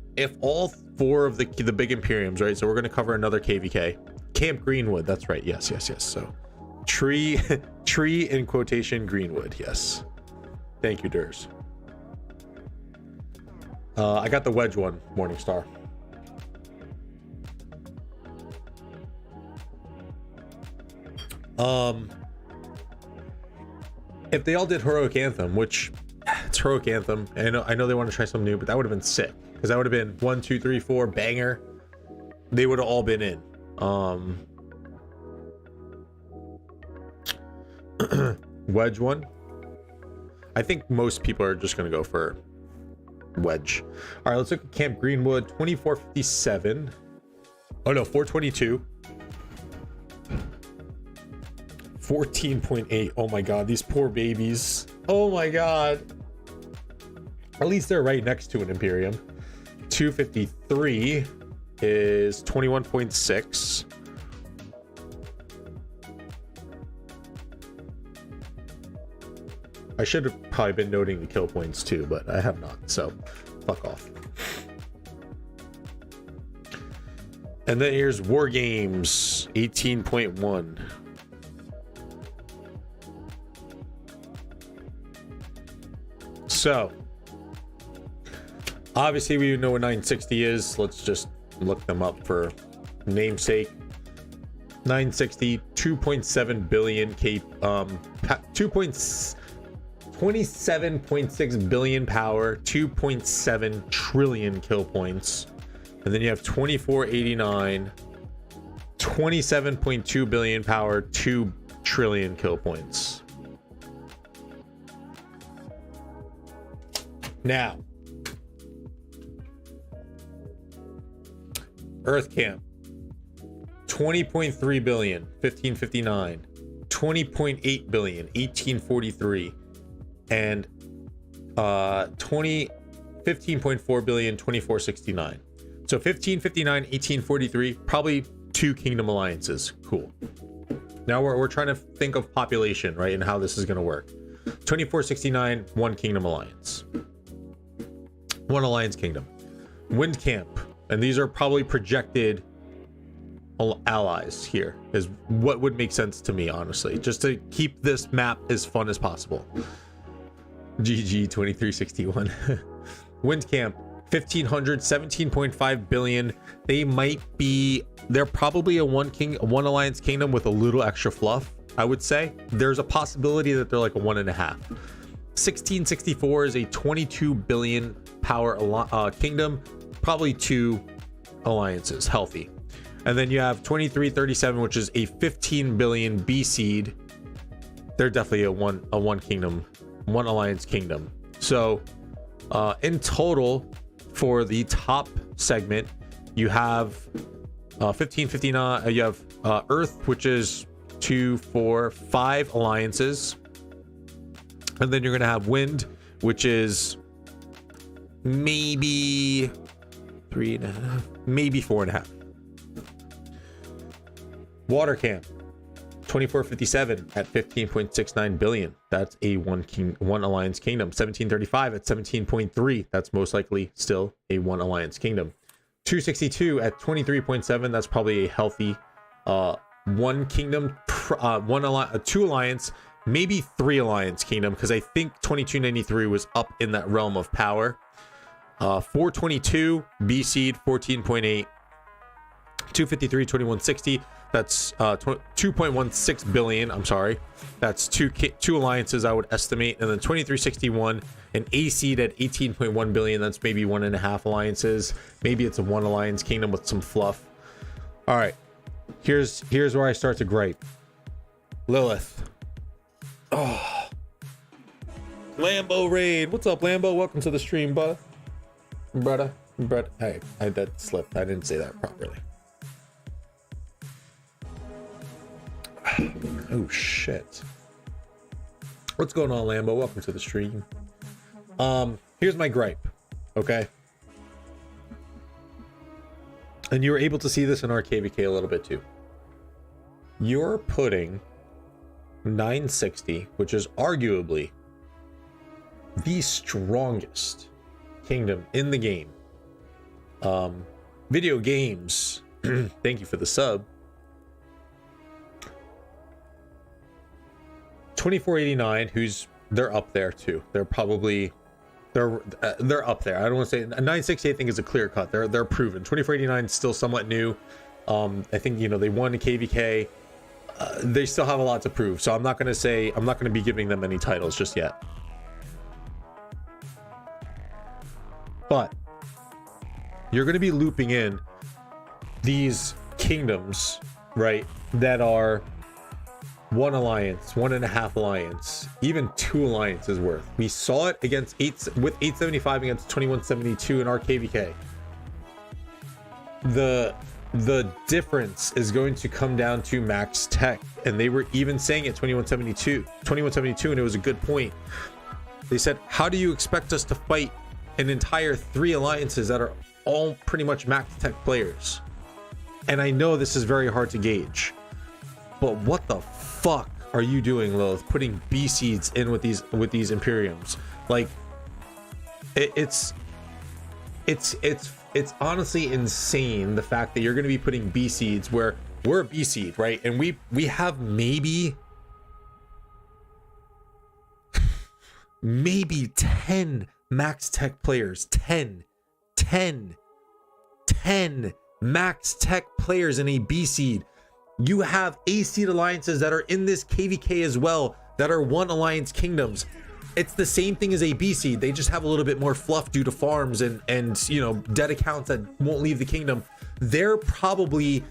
all 4 of the big Imperiums, right? So we're going to cover another KvK. Camp Greenwood, that's right. Yes. So tree in quotation Greenwood, yes. Thank you, Durs. I got the wedge one, Morningstar. If they all did Heroic Anthem, which it's Heroic Anthem, and I know they want to try something new, but that would have been sick, because that would have been 1, 2, 3, 4 banger. They would have all been in. Wedge one. I think most people are just going to go for wedge. All right, let's look at Camp Greenwood. 2457. Oh no, 422. 14.8. Oh my god, these poor babies. Oh my god. At least they're right next to an Imperium. 253 is 21.6. I should have probably been noting the kill points too, but I have not, so fuck off. And then here's War Games, 18.1. So, obviously we know what 960 is. Let's just look them up for namesake. 960, 2.7 billion K, 27.6 billion power, 2.7 trillion kill points. And then you have 2489, 27.2 billion power, 2 trillion kill points. Now, Earth Camp, 20.3 billion, 1559, 20.8 billion, 1843, and 15.4 billion, 2469. So 1559, 1843, probably 2 Kingdom Alliances. Cool. Now we're trying to think of population, right, and how this is going to work. 2469, 1 Kingdom Alliance. 1 Alliance Kingdom. Wind Camp, and these are probably projected allies here, is what would make sense to me, honestly, just to keep this map as fun as possible. GG 2361. Wind Camp, 1500, 17.5 billion. They're probably a one Alliance Kingdom with a little extra fluff, I would say. There's a possibility that they're like a 1.5. 1664 is a 22 billion power kingdom, probably 2 alliances, healthy. And then you have 2337, which is a 15 billion B seed. They're definitely a one kingdom, 1 alliance kingdom. So in total for the top segment, you have 1559. You have Earth, which is 2, 4, 5 alliances. And then you're going to have Wind, which is maybe 3.5, maybe 4.5. Water Camp, 2457 at 15.69 billion. That's a one alliance kingdom. 1735 at 17.3. That's most likely still a 1 alliance kingdom. 262 at 23.7. That's probably a healthy 1 kingdom, 2 alliance, maybe 3 alliance kingdom, because I think 2293 was up in that realm of power. 422 B seed, 14.8. 253, 2160. That's 2.16 billion. I'm sorry. That's two alliances, I would estimate. And then 2361, an A seed at 18.1 billion. That's maybe 1.5 alliances. Maybe it's a 1 alliance kingdom with some fluff. All right. Here's where I start to gripe. Lilith. Oh. Lambo raid. What's up, Lambo? Welcome to the stream, brother. Hey, that slipped. I didn't say that properly. Oh shit. What's going on, Lambo? Welcome to the stream. Here's my gripe, okay? And you were able to see this in our KvK a little bit too. You're putting 960, which is arguably the strongest kingdom in the game. Video games, thank you for the sub. 2489, who's they're up there too. They're probably they're up there. I don't want to say a 960. I think is a clear cut. They're proven. 2489 is still somewhat new. I think, you know, they won a KvK. They still have a lot to prove. So I'm not going to be giving them any titles just yet. But you're going to be looping in these kingdoms, right, that are one alliance, 1.5 alliance, even 2 alliances worth. We saw it against 875 against 2172 in our KvK. The difference is going to come down to max tech, and they were even saying it 2172, and it was a good point. They said, how do you expect us to fight an entire 3 alliances that are all pretty much max tech players? And I know this is very hard to gauge, but what the fuck are you doing, Lilith, putting B seeds in with these Imperiums? Like, it's honestly insane, the fact that you're going to be putting B seeds where we're a B seed, right? And we have maybe 10 max tech players, 10 max tech players in a B seed. You have A seed alliances that are in this KvK as well, that are 1 alliance kingdoms. It's the same thing as a B seed. They just have a little bit more fluff due to farms and you know, dead accounts that won't leave the kingdom. They're probably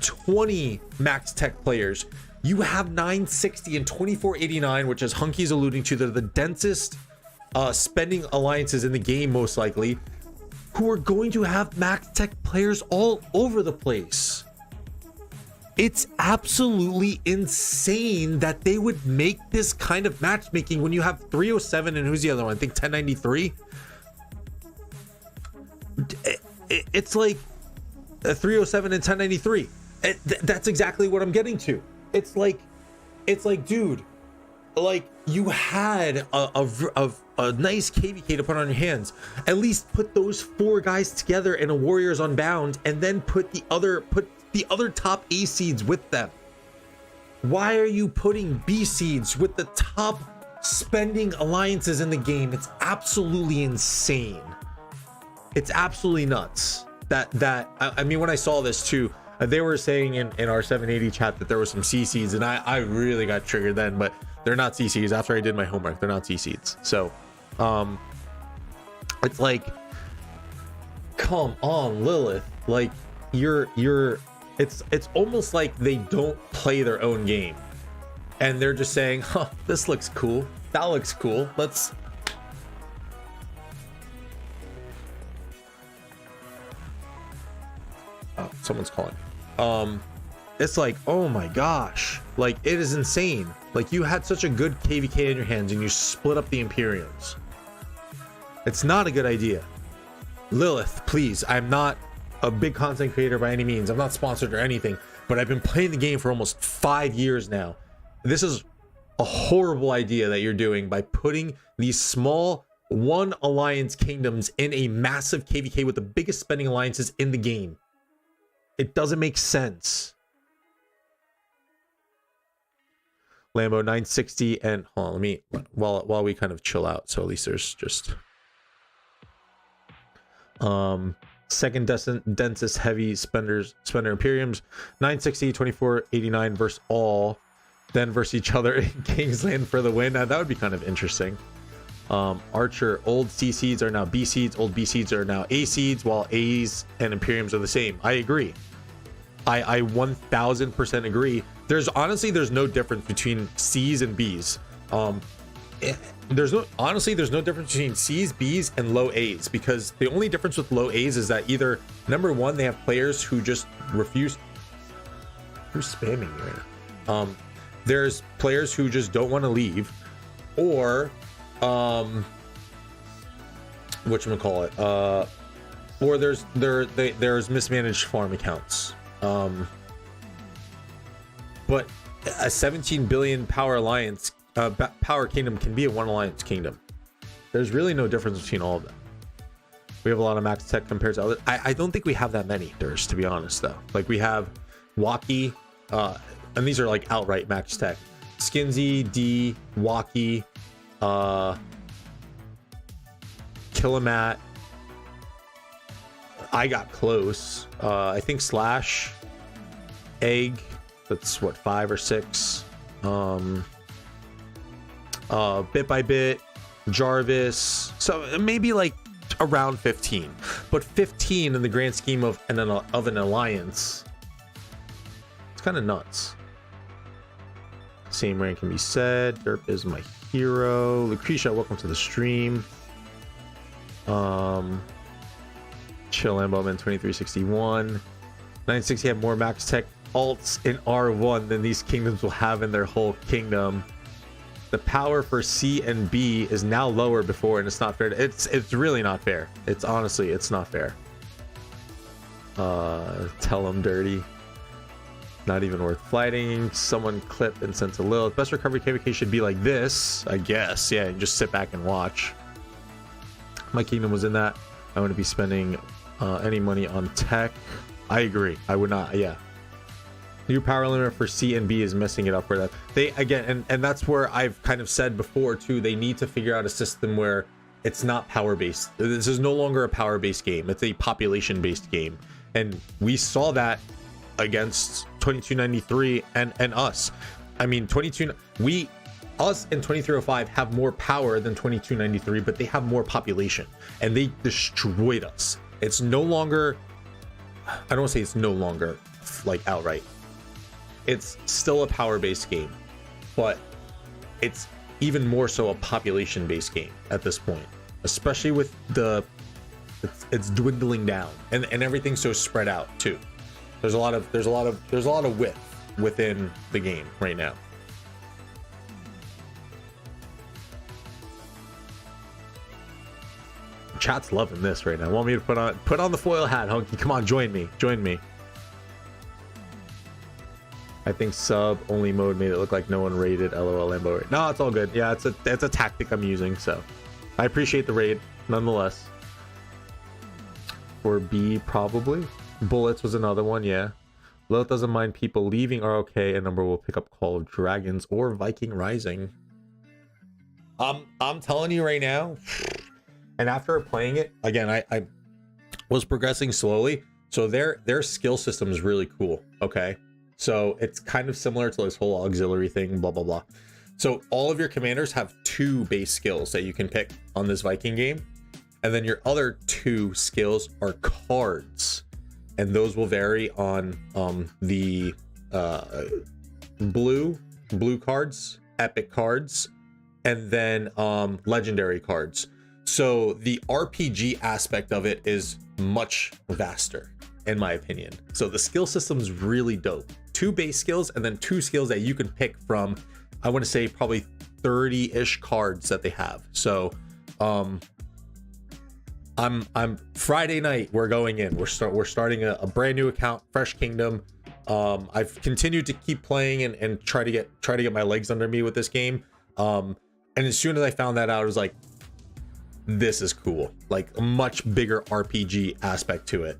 20 max tech players. You have 960 and 2489, which, as Hunky's alluding to, they're the densest spending alliances in the game, most likely, who are going to have max tech players all over the place. It's absolutely insane that they would make this kind of matchmaking when you have 307 and who's the other one? I think 1093. It's like 307 and 1093. That's exactly what I'm getting to. It's like, dude, like, you had a nice KvK to put on your hands. At least put those 4 guys together in a Warriors Unbound, and then put the other top A seeds with them. Why are you putting B seeds with the top spending alliances in the game? It's absolutely insane. It's absolutely nuts. I mean, when I saw this too, they were saying in our 780 chat that there was some C seeds, and I really got triggered then, but they're not C seeds. After I did my homework, they're not C seeds. So it's like, come on, Lilith. Like, it's almost like they don't play their own game, and they're just saying, huh, this looks cool, that looks cool, let's. Oh, someone's calling. It's like, oh my gosh, like, it is insane. Like, you had such a good KvK in your hands and you split up the Imperiums. It's not a good idea. Lilith, please, I'm not a big content creator by any means. I'm not sponsored or anything, but I've been playing the game for almost 5 years now. This is a horrible idea that you're doing by putting these small 1 alliance kingdoms in a massive KvK with the biggest spending alliances in the game. It doesn't make sense. Lambo 960 and hold on, let me, while we kind of chill out, so at least there's just second densest heavy spender Imperiums, 960, 2489 versus all, then versus each other in Kingsland for the win. Now that would be kind of interesting. Archer, old C seeds are now B seeds, old B seeds are now A seeds, while A's and Imperiums are the same. I agree. I 1000% agree. There's no difference between C's and B's. There's no difference between C's, B's, and low A's, because the only difference with low A's is that either, number one, they have players who just refuse. Who's spamming me right now? There's players who just don't want to leave, or whatchamacallit, or there's mismanaged farm accounts. But a 17 billion power alliance, power kingdom can be a 1 alliance kingdom. There's really no difference between all of them. We have a lot of max tech compared to others. I don't think we have that many, to be honest, though. Like, we have Waki, and these are like outright max tech. Skinsy, D, Waki, Killamat. I got close. I think Slash, Egg, that's what, 5 or 6. Bit by Bit, Jarvis. So maybe like around 15. But 15 in the grand scheme of an alliance, it's kind of nuts. Same rank can be said. Derp is my hero. Lucretia, welcome to the stream. Chill Lamboman 2361. 960 have more max tech alts in R1 than these kingdoms will have in their whole kingdom. The power for C and B is now lower before, and it's not fair. It's really not fair. It's honestly, it's not fair. Tell them dirty. Not even worth fighting. Someone clip and send to Lilith. Best recovery KvK should be like this, I guess. Yeah, and just sit back and watch. My kingdom was in that. I want to be spending any money on tech. I agree. I would not. Yeah. New power limit for C and B is messing it up for that. They again, and that's where I've kind of said before too. They need to figure out a system where it's not power based. This is no longer a power based game. It's a population based game, and we saw that against 2293 and us. I mean, us and 2305 have more power than 2293, but they have more population, and they destroyed us. It's no longer, I don't want to say it's no longer like outright. It's still a power-based game, but it's even more so a population-based game at this point, especially with it's dwindling down, and everything's so spread out too. There's a lot of width within the game right now. Chat's loving this right now. Want me to put on the foil hat, Hunky? Come on, join me. I think sub only mode made it look like no one raided. LOL Lambo. No, it's all good. Yeah, it's a tactic I'm using, so I appreciate the raid nonetheless. For B, probably. Bullets was another one, yeah. Lilith doesn't mind people leaving ROK, and number will pick up Call of Dragons or Viking Rising. I'm telling you right now, and after playing it again, I was progressing slowly, so their skill system is really cool. Okay, so it's kind of similar to this whole auxiliary thing, blah blah blah. So all of your commanders have 2 base skills that you can pick on this Viking game, and then your other 2 skills are cards, and those will vary on the blue cards, epic cards, and then legendary cards. So the RPG aspect of it is much vaster, in my opinion. So the skill system's really dope. 2 base skills and then 2 skills that you can pick from, I want to say probably 30-ish cards that they have. So I'm Friday night, we're going in. We're starting a brand new account, Fresh Kingdom. I've continued to keep playing and try to get my legs under me with this game. And as soon as I found that out, I was like, this is cool. Like a much bigger RPG aspect to it.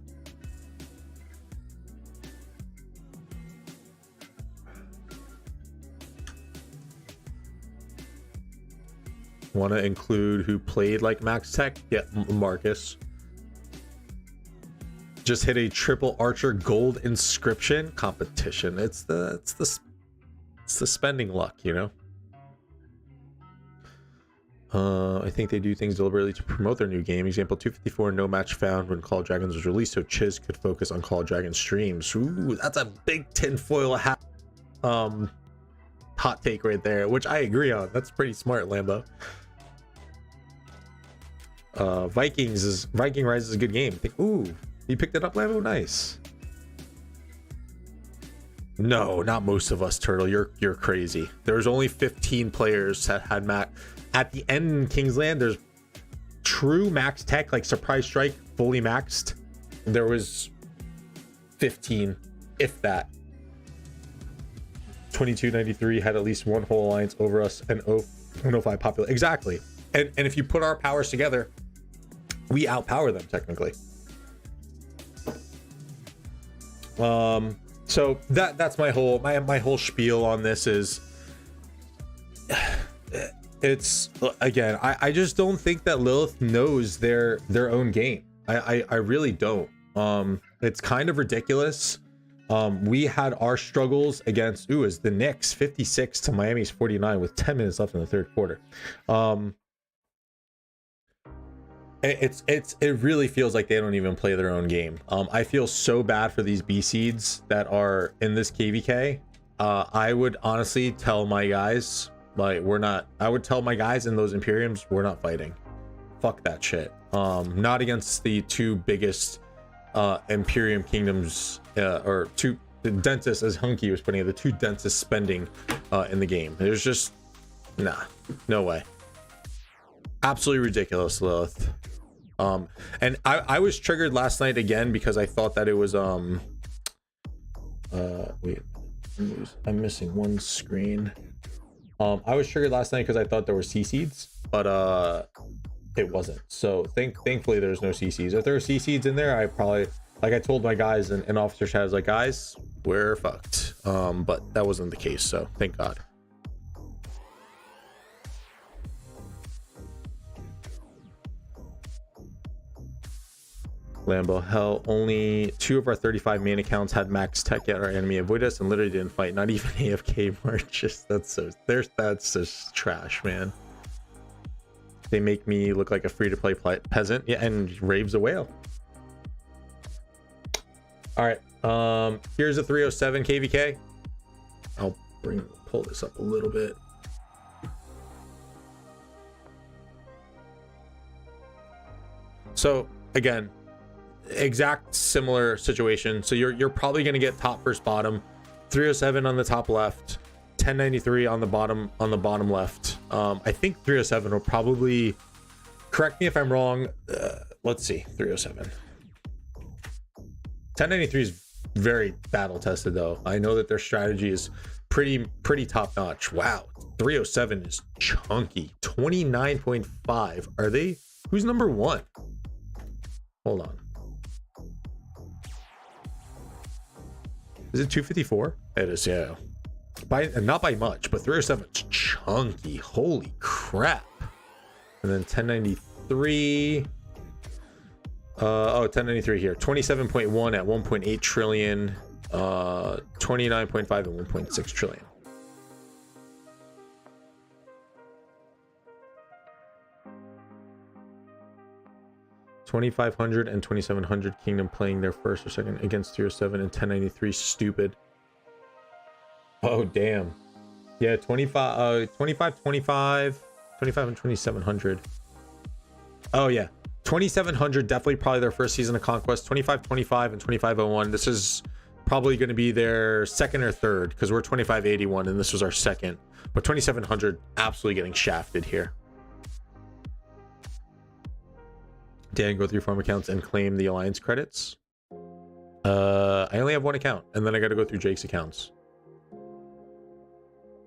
Want to include who played like Max Tech? Yeah, Marcus. Just hit a triple Archer gold inscription competition. It's the spending luck, you know. I think they do things deliberately to promote their new game. Example 254, no match found when Call of Dragons was released, so Chiz could focus on Call of Dragons streams. Ooh, that's a big tinfoil hat hot take right there, which I agree on. That's pretty smart, Lambo. Viking Rise is a good game. Ooh, you picked it up, Lambo? Nice. No, not most of us, Turtle. You're crazy. There's only 15 players that had at the end in Kingsland. There's true max tech, like Surprise Strike, fully maxed. There was 15, if that. 2293 had at least one whole alliance over us, and 105 popular. Exactly. And if you put our powers together, we outpower them technically. So that's my whole spiel on this is it's again, I just don't think that Lilith knows their own game. I really don't. It's kind of ridiculous. We had our struggles against is the Knicks 56 to Miami's 49 with 10 minutes left in the third quarter. It really feels like they don't even play their own game. I feel so bad for these B seeds that are in this KvK. I would honestly tell my guys, like, I would tell my guys in those Imperiums, we're not fighting. Fuck that shit. Not against the two biggest Imperium kingdoms, or two, the dentist, as Hunky was putting it, the two dentist spending in the game. There's just, nah, no way. Absolutely ridiculous, Lilith. And I was triggered last night again because I thought that it was wait, I'm missing one screen. I was triggered last night because I thought there were C seeds, but it wasn't. So thankfully there's no C seeds. If there were C seeds in there, I probably, like I told my guys in officer chat, I was like, guys, we're fucked. But that wasn't the case, so thank God. Lambo, hell, only 2 of our 35 main accounts had max tech, yet our enemy avoided us and literally didn't fight. Not even AFK marches. That's just trash, man. They make me look like a free-to-play peasant. Yeah, and Rave's a whale. All right, here's a 307 KvK. I'll pull this up a little bit. So again, exact similar situation. So you're probably going to get top versus bottom, 307 on the top left, 1093 on the bottom left. I think 307 will probably, correct me if I'm wrong, let's see, 307. 1093 is very battle tested though. I know that their strategy is pretty top notch. Wow, 307 is chunky. 29.5. Are they, who's number one? Hold on. Is it 254? It is, yeah. Not by much, but 307 is chunky. Holy crap. And then 1093. 1093 here. 27.1 at 1.8 trillion. 29.5 at 1.6 trillion. $2,500 and $2,700 Kingdom playing their first or second against 307 and 1093. Stupid. Oh damn. Yeah, 25 and 2,700. Oh yeah, 2,700 definitely probably their first season of Conquest. 2525 and 2501. This is probably going to be their second or third because we're 2581 and this was our second. But 2,700 absolutely getting shafted here. Dan, go through farm accounts and claim the alliance credits. I only have one account and then I got to go through Jake's accounts.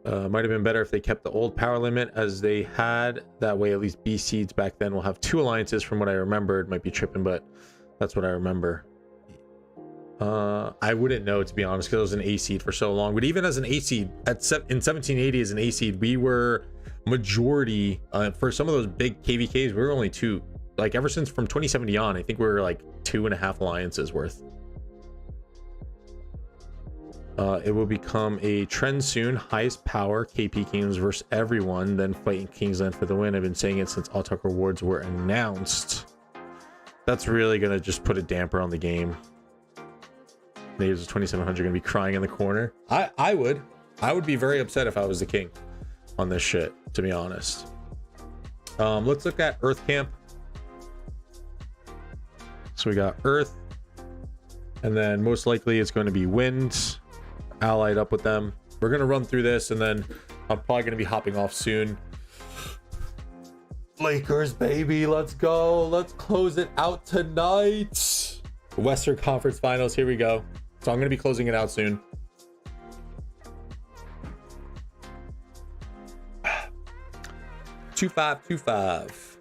Might have been better if they kept the old power limit as they had. That way at least B seeds back then will have 2 alliances from what I remembered. Might be tripping, but that's what I remember. I wouldn't know, to be honest, because I was an A seed for so long. But even as an A seed in 1780 as an A seed, we were majority for some of those big KvKs. We were only 2. Like ever since from 2070 on, I think we were like 2.5 alliances worth. It will become a trend soon. Highest power KP Kingdoms versus everyone, then fighting Kingsland for the win. I've been saying it since Autark rewards were announced. That's really gonna just put a damper on the game. Natives of 2,700 gonna be crying in the corner. I would be very upset if I was the king on this shit, to be honest. Let's look at Earth Camp. So we got Earth, and then most likely it's going to be Wind allied up with them. We're going to run through this, and then I'm probably going to be hopping off soon. Lakers, baby, let's go. Let's close it out tonight. Western Conference Finals, here we go. So I'm going to be closing it out soon. $2,525.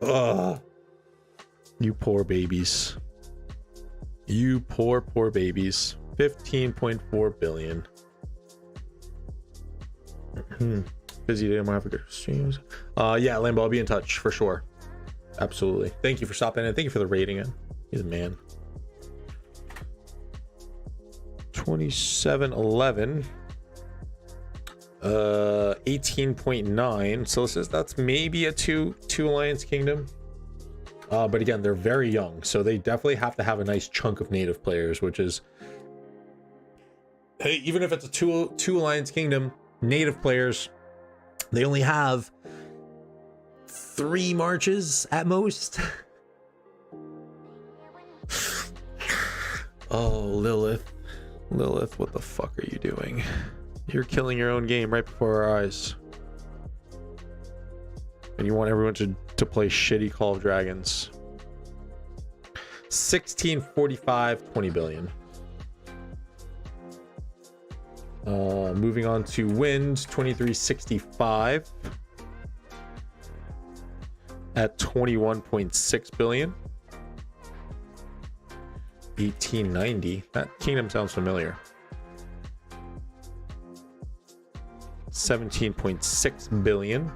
Ugh. You poor babies. You poor babies. 15.4 billion. Busy day, I'm gonna have a good streams. Yeah, Lambo, I'll be in touch for sure. Absolutely. Thank you for stopping in. Thank you for the rating. He's a man. 2711. 18.9. So this is, that's maybe a two Alliance Kingdom. But again, they're very young, so they definitely have to have a nice chunk of native players, which is, hey, even if it's a two Alliance Kingdom, native players, they only have 3 marches at most. Oh, Lilith, what the fuck are you doing? You're killing your own game right before our eyes, and you want everyone to play shitty Call of Dragons. 1645, 20 billion. Moving on to Wind, 2365 at 21.6 billion. 1890. That kingdom sounds familiar. 17.6 billion.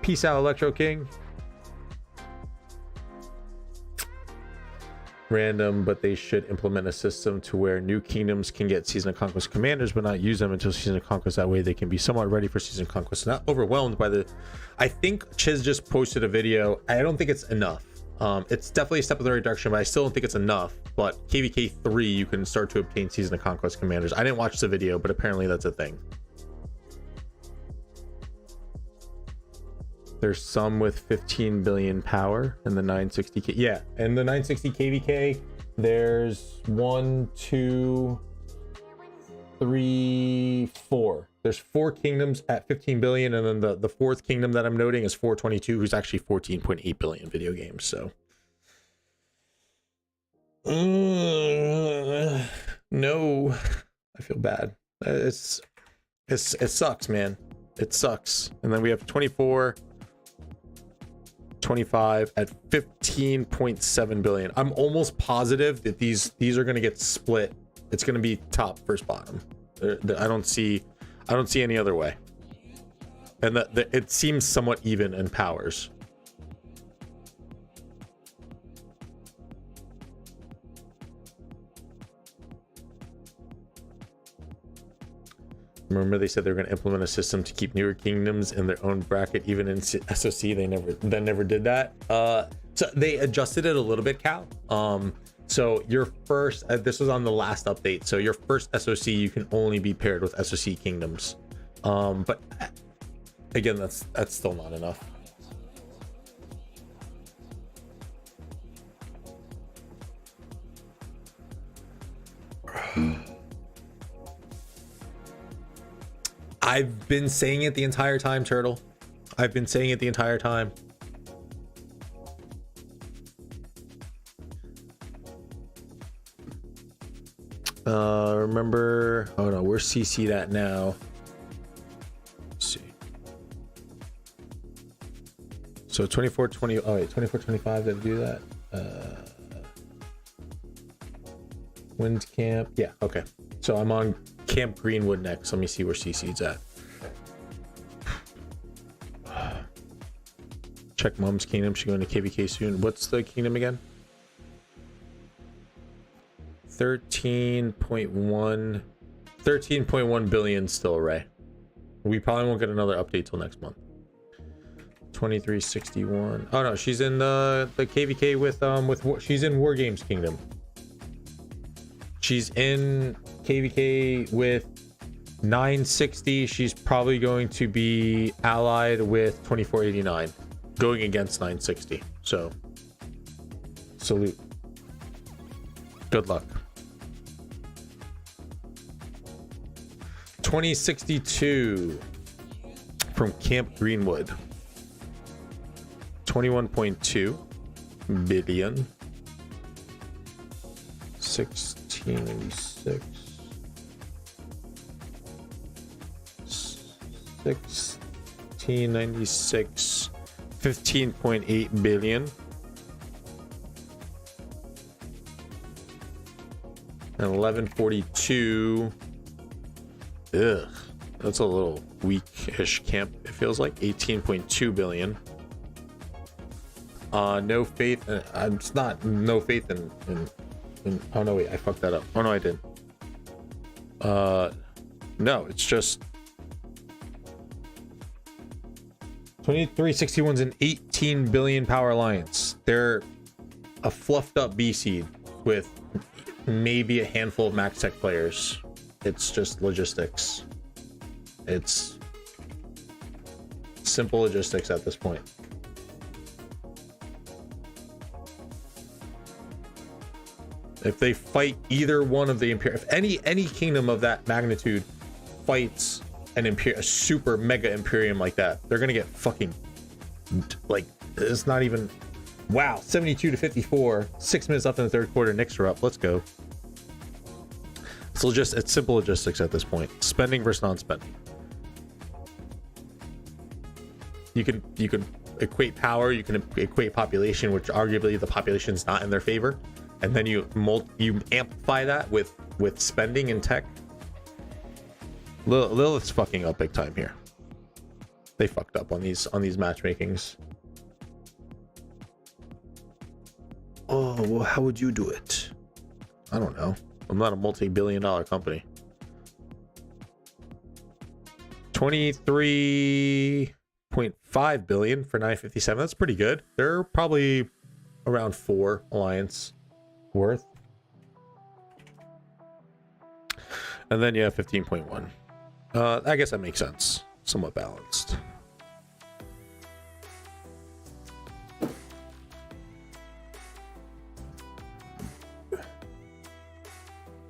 Peace out, Electro King. Random, but they should implement a system to where new kingdoms can get Season of Conquest commanders but not use them until Season of Conquest. That way they can be somewhat ready for Season of Conquest, not overwhelmed by the... I think Chiz just posted a video. I don't think it's enough. It's definitely a step in the right direction, but I still don't think it's enough. But KvK 3, you can start to obtain Season of Conquest commanders. I didn't watch the video, but apparently that's a thing. There's some with 15 billion power in the 960K. Yeah, and the 960 KvK, there's 1, 2, 3, 4. There's 4 kingdoms at 15 billion, and then the 4th kingdom that I'm noting is 422, who's actually 14.8 billion video games. So no, I feel bad. It sucks, man. It sucks. And then we have 24, 25 at 15.7 billion. I'm almost positive that these are going to get split. It's going to be top versus bottom. I don't see any other way. And it seems somewhat even in powers. Remember they said they were going to implement a system to keep newer kingdoms in their own bracket, even in SOC. They never did that. So they adjusted it a little bit, Cal. So your first, this was on the last update. So your first SOC, you can only be paired with SOC kingdoms. But again, that's still not enough. I've been saying it the entire time, Turtle. I've been saying it the entire time. Remember, oh no, we're CC'd at now. Let's see. So 24, 20, oh wait, 24, 25, did I do that? Wind camp, yeah, okay. So I'm on Camp Greenwood next. Let me see where CC's at. Check Mom's Kingdom. She's going to KvK soon. What's the kingdom again? 13.1 billion still array. We probably won't get another update till next month. 2361. Oh no, she's in the KvK with she's in War Games Kingdom. She's in KvK with 960. She's probably going to be allied with 2489, going against 960. So salute. Good luck. 2062 from Camp Greenwood. 21.2 billion. 1696. 1696. 15.8 billion. And 1142. Ugh, that's a little weak-ish camp. It feels like 18.2 billion. No faith. I'm just not no faith in. Oh no, wait, I fucked that up. Oh no, I didn't. No, it's just 2361's an 18 billion power alliance. They're a fluffed up B seed with maybe a handful of max tech players. It's just logistics. It's simple logistics at this point. If they fight either one of the Imperium, if any kingdom of that magnitude fights a super mega Imperium like that, they're gonna get fucking, like, it's not even. Wow, 72-54, 6 minutes left in the third quarter. Knicks are up. Let's go. It's simple logistics at this point. Spending versus non-spending. You can equate power, you can equate population, which arguably the population is not in their favor, and then you amplify that with spending and tech. Lilith's fucking up big time here. They fucked up on these matchmakings. Oh, well, how would you do it? I don't know. I'm not a multi-billion-dollar company. 23.5 billion for 957. That's pretty good. They're probably around 4 alliance worth. And then you have 15.1. I guess that makes sense. Somewhat balanced.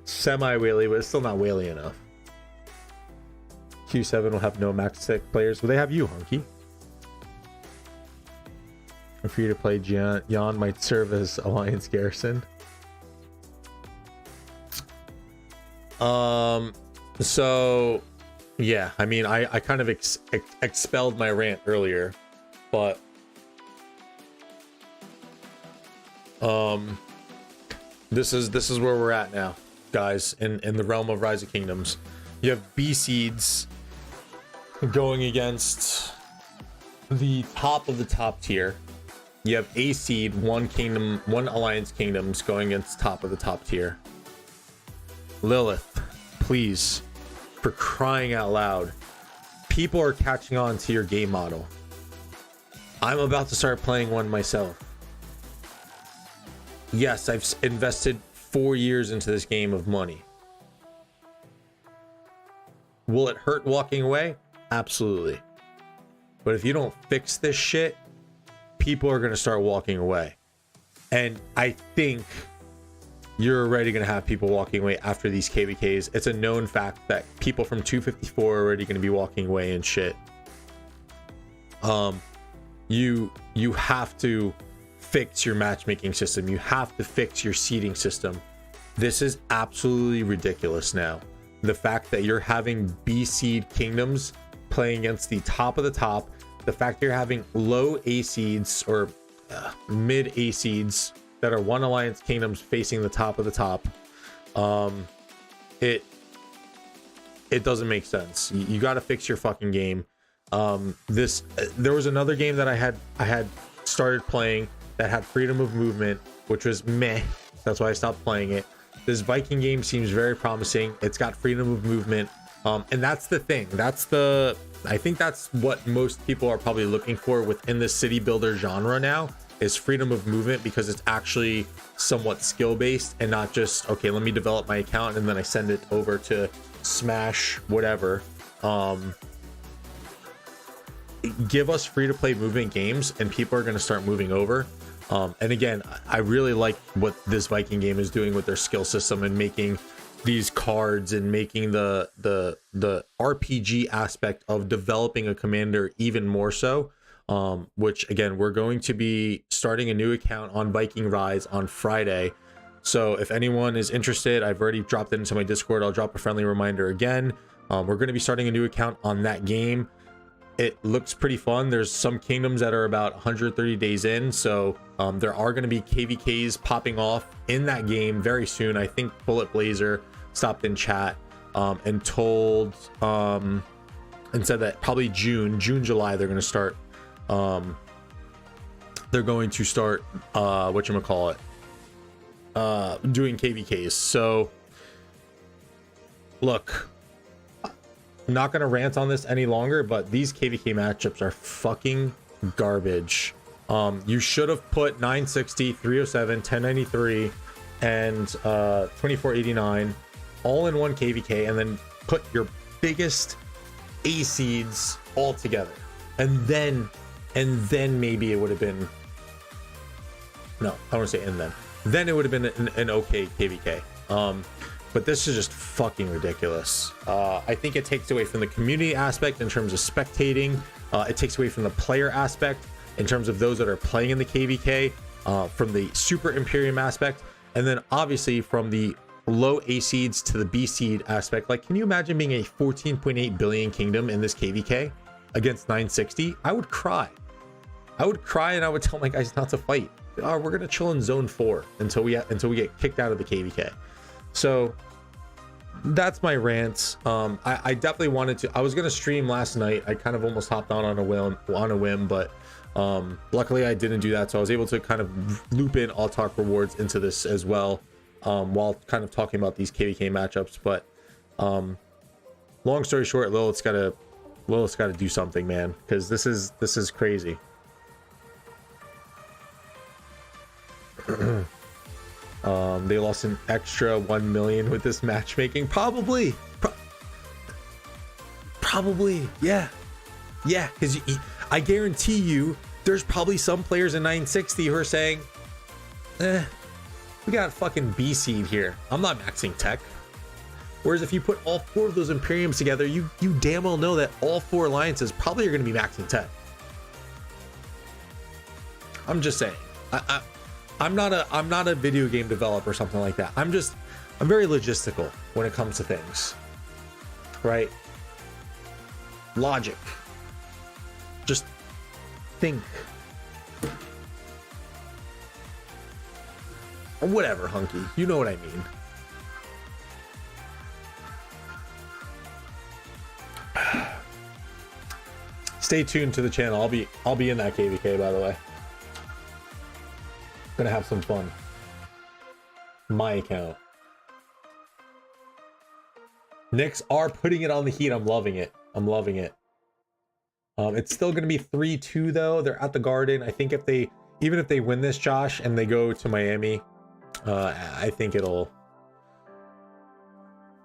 Semi-whaley, but it's still not whaley enough. Q7 will have no max tech players, but they have you, Hunky. A free to play Jan might serve as Alliance Garrison. So yeah, I mean, I kind of expelled my rant earlier, but this is where we're at now, guys, in the realm of Rise of Kingdoms. You have B seeds going against the top of the top tier. You have A seed, one alliance kingdoms going against top of the top tier. Lilith, please, for crying out loud, people are catching on to your game model. I'm about to start playing one myself. Yes, I've invested 4 years into this game of money. Will it hurt walking away? Absolutely. But if you don't fix this shit, people are going to start walking away. And I think you're already going to have people walking away after these KvKs. It's a known fact that people from 254 are already going to be walking away and shit. You have to fix your matchmaking system. You have to fix your seeding system. This is absolutely ridiculous now. The fact that you're having B seed kingdoms playing against the top of the top, the fact that you're having low A seeds or mid A seeds that are one alliance kingdoms facing the top of the top, it doesn't make sense. You got to fix your fucking game. There was another game that I had started playing that had freedom of movement, which was meh. That's why I stopped playing it. This Viking game seems very promising. It's got freedom of movement, and that's the thing. I think that's what most people are probably looking for within the city builder genre now, is freedom of movement, because it's actually somewhat skill based and not just, okay, let me develop my account and then I send it over to Smash whatever. Give us free to play movement games and people are going to start moving over. And again, I really like what this Viking game is doing with their skill system and making these cards and making the RPG aspect of developing a commander even more so. Which again, we're going to be starting a new account on Viking Rise on Friday. So if anyone is interested, I've already dropped it into my Discord. I'll drop a friendly reminder again. We're going to be starting a new account on that game. it looks pretty fun. There's some kingdoms that are about 130 days in, so there are going to be KvKs popping off in that game very soon. I think Bullet Blazer stopped in chat and told and said that probably June, July they're going to start whatchamacallit, doing KvKs. So look, I'm not going to rant on this any longer, but these KvK matchups are fucking garbage. You should have put 960, 307, 1093, and 2489 all in one KvK, and then put your biggest A seeds all together, and then maybe it would have been, no, I want to say and then it would have been an okay KvK. But this is just fucking ridiculous. I think it takes away from the community aspect in terms of spectating. It takes away from the player aspect in terms of those that are playing in the KvK, from the Super Imperium aspect, and then obviously from the low A seeds to the B seed aspect. Like, can you imagine being a 14.8 billion kingdom in this KvK against 960? I would cry. I would cry, and I would tell my guys not to fight. We're gonna chill in zone 4 until we get kicked out of the KvK. So that's my rant. I definitely wanted to. I was gonna stream last night. I kind of almost hopped on a whim, but luckily I didn't do that. So I was able to kind of loop in Autark rewards into this as well, while kind of talking about these KvK matchups. But long story short, Lilith's gotta do something, man, because this is crazy. They lost an extra 1 million with this matchmaking. Probably, yeah, because I guarantee you there's probably some players in 960 who are saying, we got fucking B seed here, I'm not maxing tech. Whereas if you put all 4 of those Imperiums together, you damn well know that all 4 alliances probably are going to be maxing tech. I'm just saying. I'm not a video game developer or something like that. I'm very logistical when it comes to things, right? Logic. Just think. Or whatever, Hunky. You know what I mean. Stay tuned to the channel. I'll be in that KvK, by the way. Gonna have some fun. My account. Knicks are putting it on the heat. I'm loving it. It's still gonna be 3-2 though. They're at the Garden. I think even if they win this, Josh, and they go to Miami, I think it'll,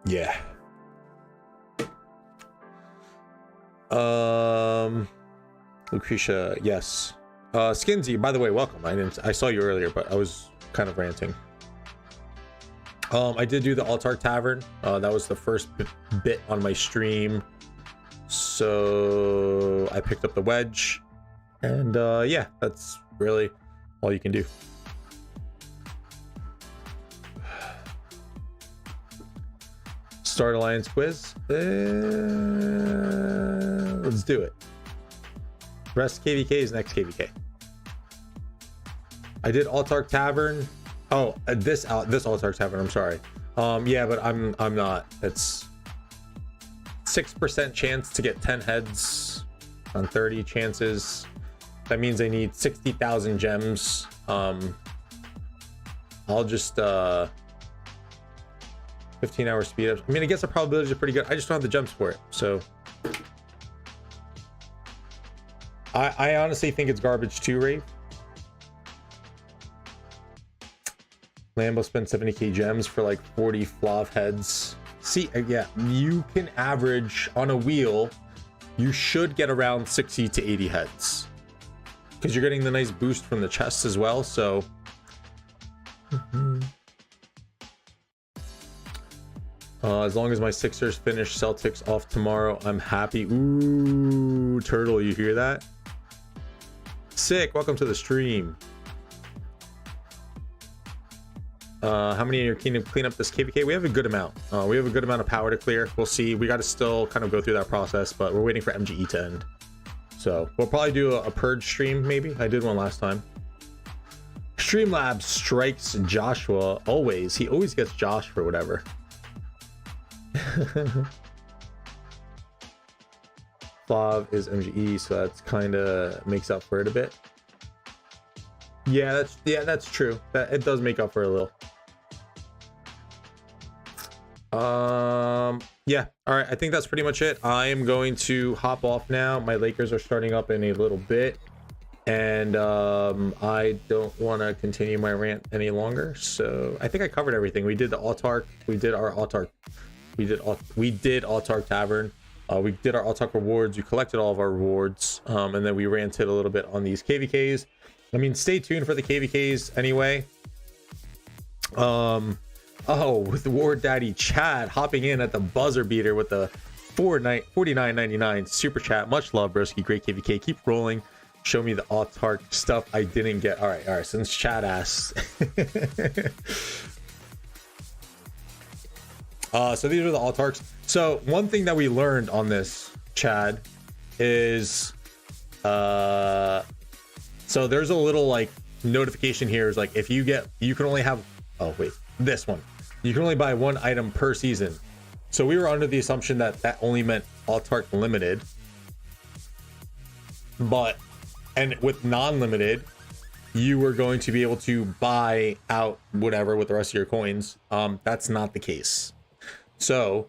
yeah. Lucretia, yes. Skinsy, by the way, welcome. I saw you earlier, but I was kind of ranting. I did do the Autark Tavern. That was the first bit on my stream. So I picked up the wedge, and yeah, that's really all you can do. Start Alliance quiz. Let's do it. Rest KvK is next KvK. I did Autark Tavern. Oh, this Autark Tavern. I'm sorry. Yeah, but I'm not. It's 6% chance to get 10 heads on 30 chances. That means I need 60,000 gems. I'll just 15-hour speed up. I mean, I guess the probabilities are pretty good. I just don't have the gems for it. So I honestly think it's garbage too, Rafe. Lambo spent 70k gems for like 40 flav heads. See, yeah, you can average on a wheel, you should get around 60 to 80 heads because you're getting the nice boost from the chests as well. So as long as my Sixers finish Celtics off tomorrow, I'm happy. Ooh, Turtle, you hear that? Sick. Welcome to the stream. How many in your kingdom clean up this KvK? We have a good amount. We have a good amount of power to clear. We'll see. We got to still kind of go through that process, but we're waiting for MGE to end. So we'll probably do a purge stream. Maybe I did one last time. Streamlabs strikes Joshua always. He always gets Josh for whatever. Flav is MGE, so that's kind of makes up for it a bit. Yeah, that's true. That it does make up for a little. Yeah. All right. I think that's pretty much it. I am going to hop off now. My Lakers are starting up in a little bit, and I don't want to continue my rant any longer. So I think I covered everything. We did the Autarch. We did our Autarch. We did Autark Tavern. We did our Autark rewards. We collected all of our rewards, and then we ranted a little bit on these KvKs. I mean, stay tuned for the KvKs anyway. Oh, with War Daddy Chad hopping in at the buzzer beater with the $49.99 super chat. Much love, broski. Great KvK. Keep rolling. Show me the Autarch stuff I didn't get. All right. Since Chad asked. So these are the Autarchs. So one thing that we learned on this, Chad, is so there's a little like notification here is like if you can only have this one. You can only buy one item per season. So we were under the assumption that only meant Autarch limited. And with non-limited, you were going to be able to buy out whatever with the rest of your coins. That's not the case. So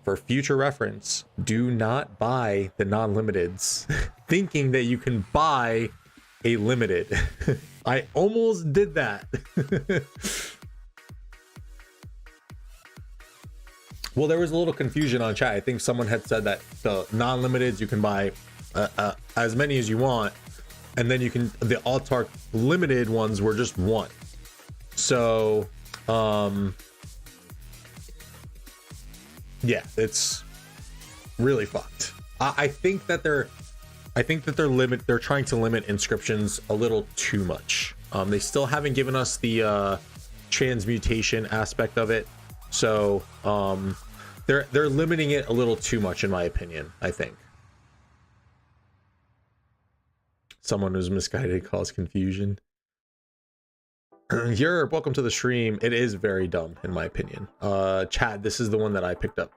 for future reference, do not buy the non-limiteds thinking that you can buy a limited. I almost did that. Well, there was a little confusion on chat. I think someone had said that the non-limiteds you can buy as many as you want, and then you can the Autarch limited ones were just one. So yeah, it's really fucked. I think that they're trying to limit inscriptions a little too much. They still haven't given us the transmutation aspect of it, so they're limiting it a little too much, in my opinion. I think someone who's misguided caused confusion. You're welcome to the stream. It is very dumb, in my opinion. Chad, this is the one that I picked up.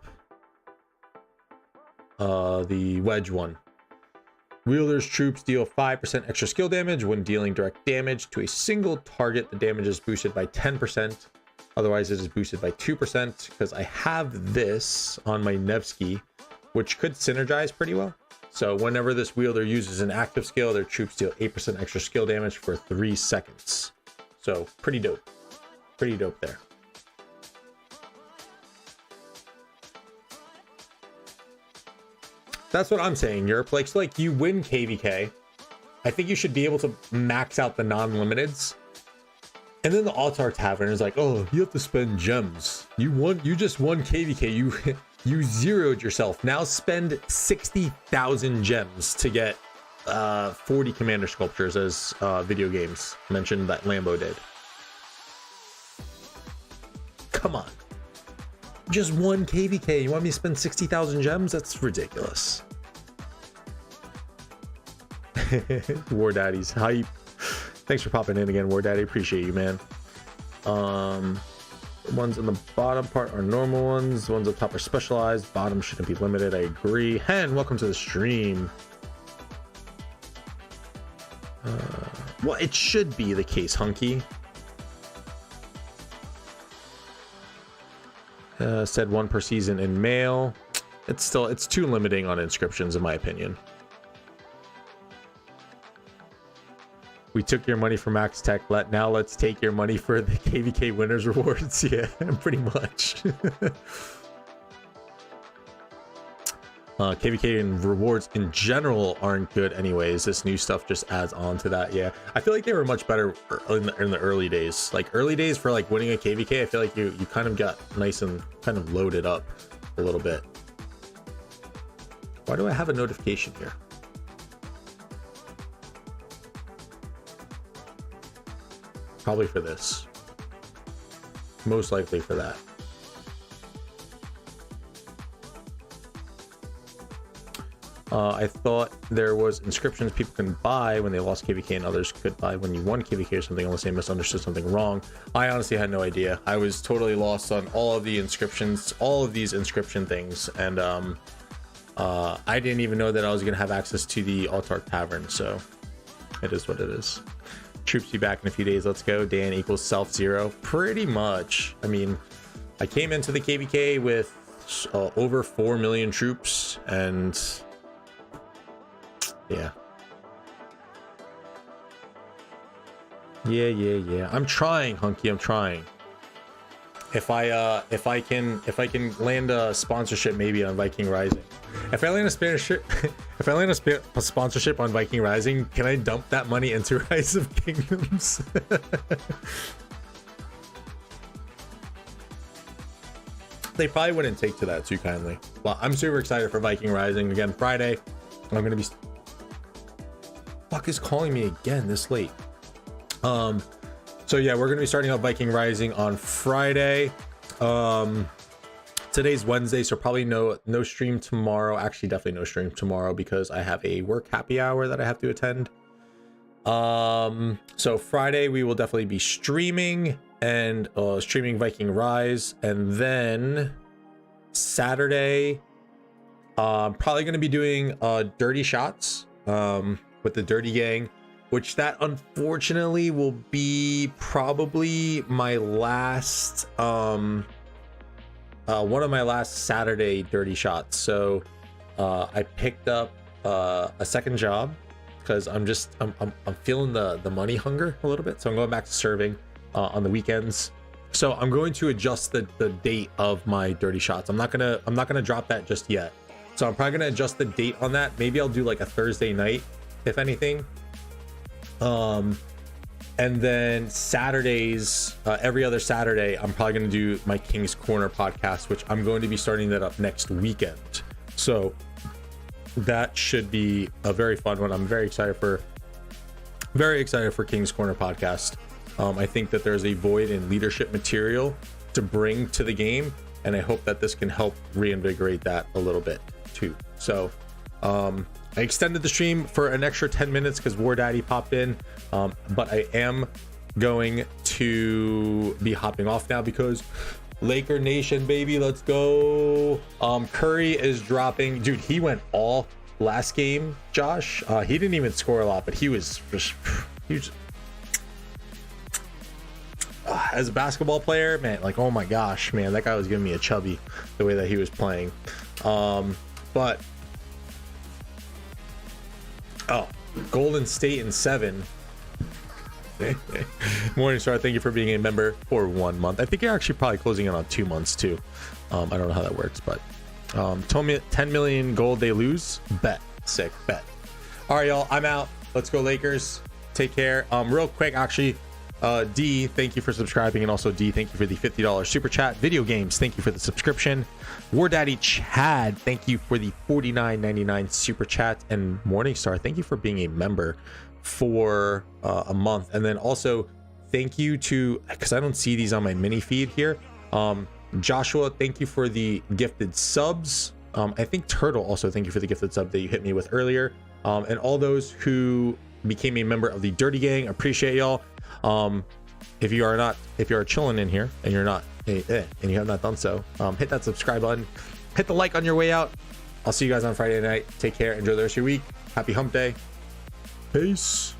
The wedge one. Wielder's troops deal 5% extra skill damage when dealing direct damage to a single target. The damage is boosted by 10%. Otherwise, it is boosted by 2%, because I have this on my Nevsky, which could synergize pretty well. So whenever this wielder uses an active skill, their troops deal 8% extra skill damage for 3 seconds. So pretty dope. Pretty dope there. That's what I'm saying, Europe. Like you win KvK. I think you should be able to max out the non-limiteds. And then the Autark Tavern is like, oh, you have to spend gems. You just won KvK. You zeroed yourself. Now spend 60,000 gems to get 40 commander sculptures, as video games mentioned that Lambo did. Come on. Just one KvK. You want me to spend 60,000 gems? That's ridiculous. War Daddy's hype. Thanks for popping in again, War Daddy. Appreciate you, man. The ones in the bottom part are normal ones. The ones up top are specialized. Bottom shouldn't be limited. I agree. Hen, welcome to the stream. Well, it should be the case, Hunky. Said one per season in mail. It's too limiting on inscriptions, in my opinion. We took your money for Max Tech. Now let's take your money for the KvK winners rewards. Yeah, pretty much. KvK and rewards in general aren't good anyways. This new stuff just adds on to that. Yeah, I feel like they were much better in the early days. Like early days for like winning a KvK, I feel like you kind of got nice and kind of loaded up a little bit. Why do I have a notification here? Probably for this. Most likely for that. I thought there was inscriptions people can buy when they lost KvK and others could buy when you won KvK or something, unless they misunderstood something wrong. I honestly had no idea. I was totally lost on all of the inscriptions, all of these inscription things, and I didn't even know that I was going to have access to the Autark Tavern, so it is what it is. Troops be back in a few days. Let's go. Dan equals self zero. Pretty much. I mean, I came into the KvK with over 4 million troops, and yeah. I'm trying, Hunky. I'm trying. If I can land a sponsorship maybe on Viking Rising. If I land a sponsorship on Viking Rising, can I dump that money into Rise of Kingdoms? They probably wouldn't take to that too kindly. Well, I'm super excited for Viking Rising again. Friday, I'm gonna be. Fuck is calling me again this late. So yeah, we're gonna be starting up Viking Rising on Friday. Today's Wednesday, so probably no stream tomorrow. Actually, definitely no stream tomorrow because I have a work happy hour that I have to attend. So Friday we will definitely be streaming and streaming Viking Rise, and then Saturday, probably gonna be doing dirty shots with the Dirty Gang, which that unfortunately will be probably my last one of my last Saturday dirty shots. So I picked up a second job because I'm feeling the money hunger a little bit, so I'm going back to serving on the weekends. So I'm going to adjust the date of my dirty shots. I'm not gonna drop that just yet, so I'm probably gonna adjust the date on that. Maybe I'll do like a Thursday night, if anything. And then Saturdays, every other Saturday, I'm probably going to do my King's Corner podcast, which I'm going to be starting that up next weekend. So that should be a very fun one. I'm very excited for King's Corner podcast. I think that there's a void in leadership material to bring to the game, and I hope that this can help reinvigorate that a little bit too. So, I extended the stream for an extra 10 minutes because War Daddy popped in, but I am going to be hopping off now because Laker Nation, baby, let's go. Curry is dropping. Dude, he went all last game, Josh. He didn't even score a lot, but he was just huge. As a basketball player, man, like, oh my gosh, man, that guy was giving me a chubby the way that he was playing. But oh, Golden State in 7. Morningstar, thank you for being a member for 1 month. I think you're actually probably closing in on 2 months too. I don't know how that works, but told me 10 million gold they lose. Bet. Sick. Bet. All right, y'all, I'm out. Let's go Lakers. Take care. Real quick, actually, D, thank you for subscribing, and also D, thank you for the $50 super chat. Video Games, thank you for the subscription. War Daddy Chad, thank you for the $49.99 super chat. And Morningstar, thank you for being a member for a month. And then also thank you to, because I don't see these on my mini feed here, Joshua, thank you for the gifted subs. I think Turtle also, thank you for the gifted sub that you hit me with earlier. And all those who became a member of the Dirty Gang, appreciate y'all. If you are chilling in here and you're not and you have not done so, hit that subscribe button, hit the like on your way out. I'll see you guys on Friday night. Take care, enjoy the rest of your week. Happy hump day. Peace.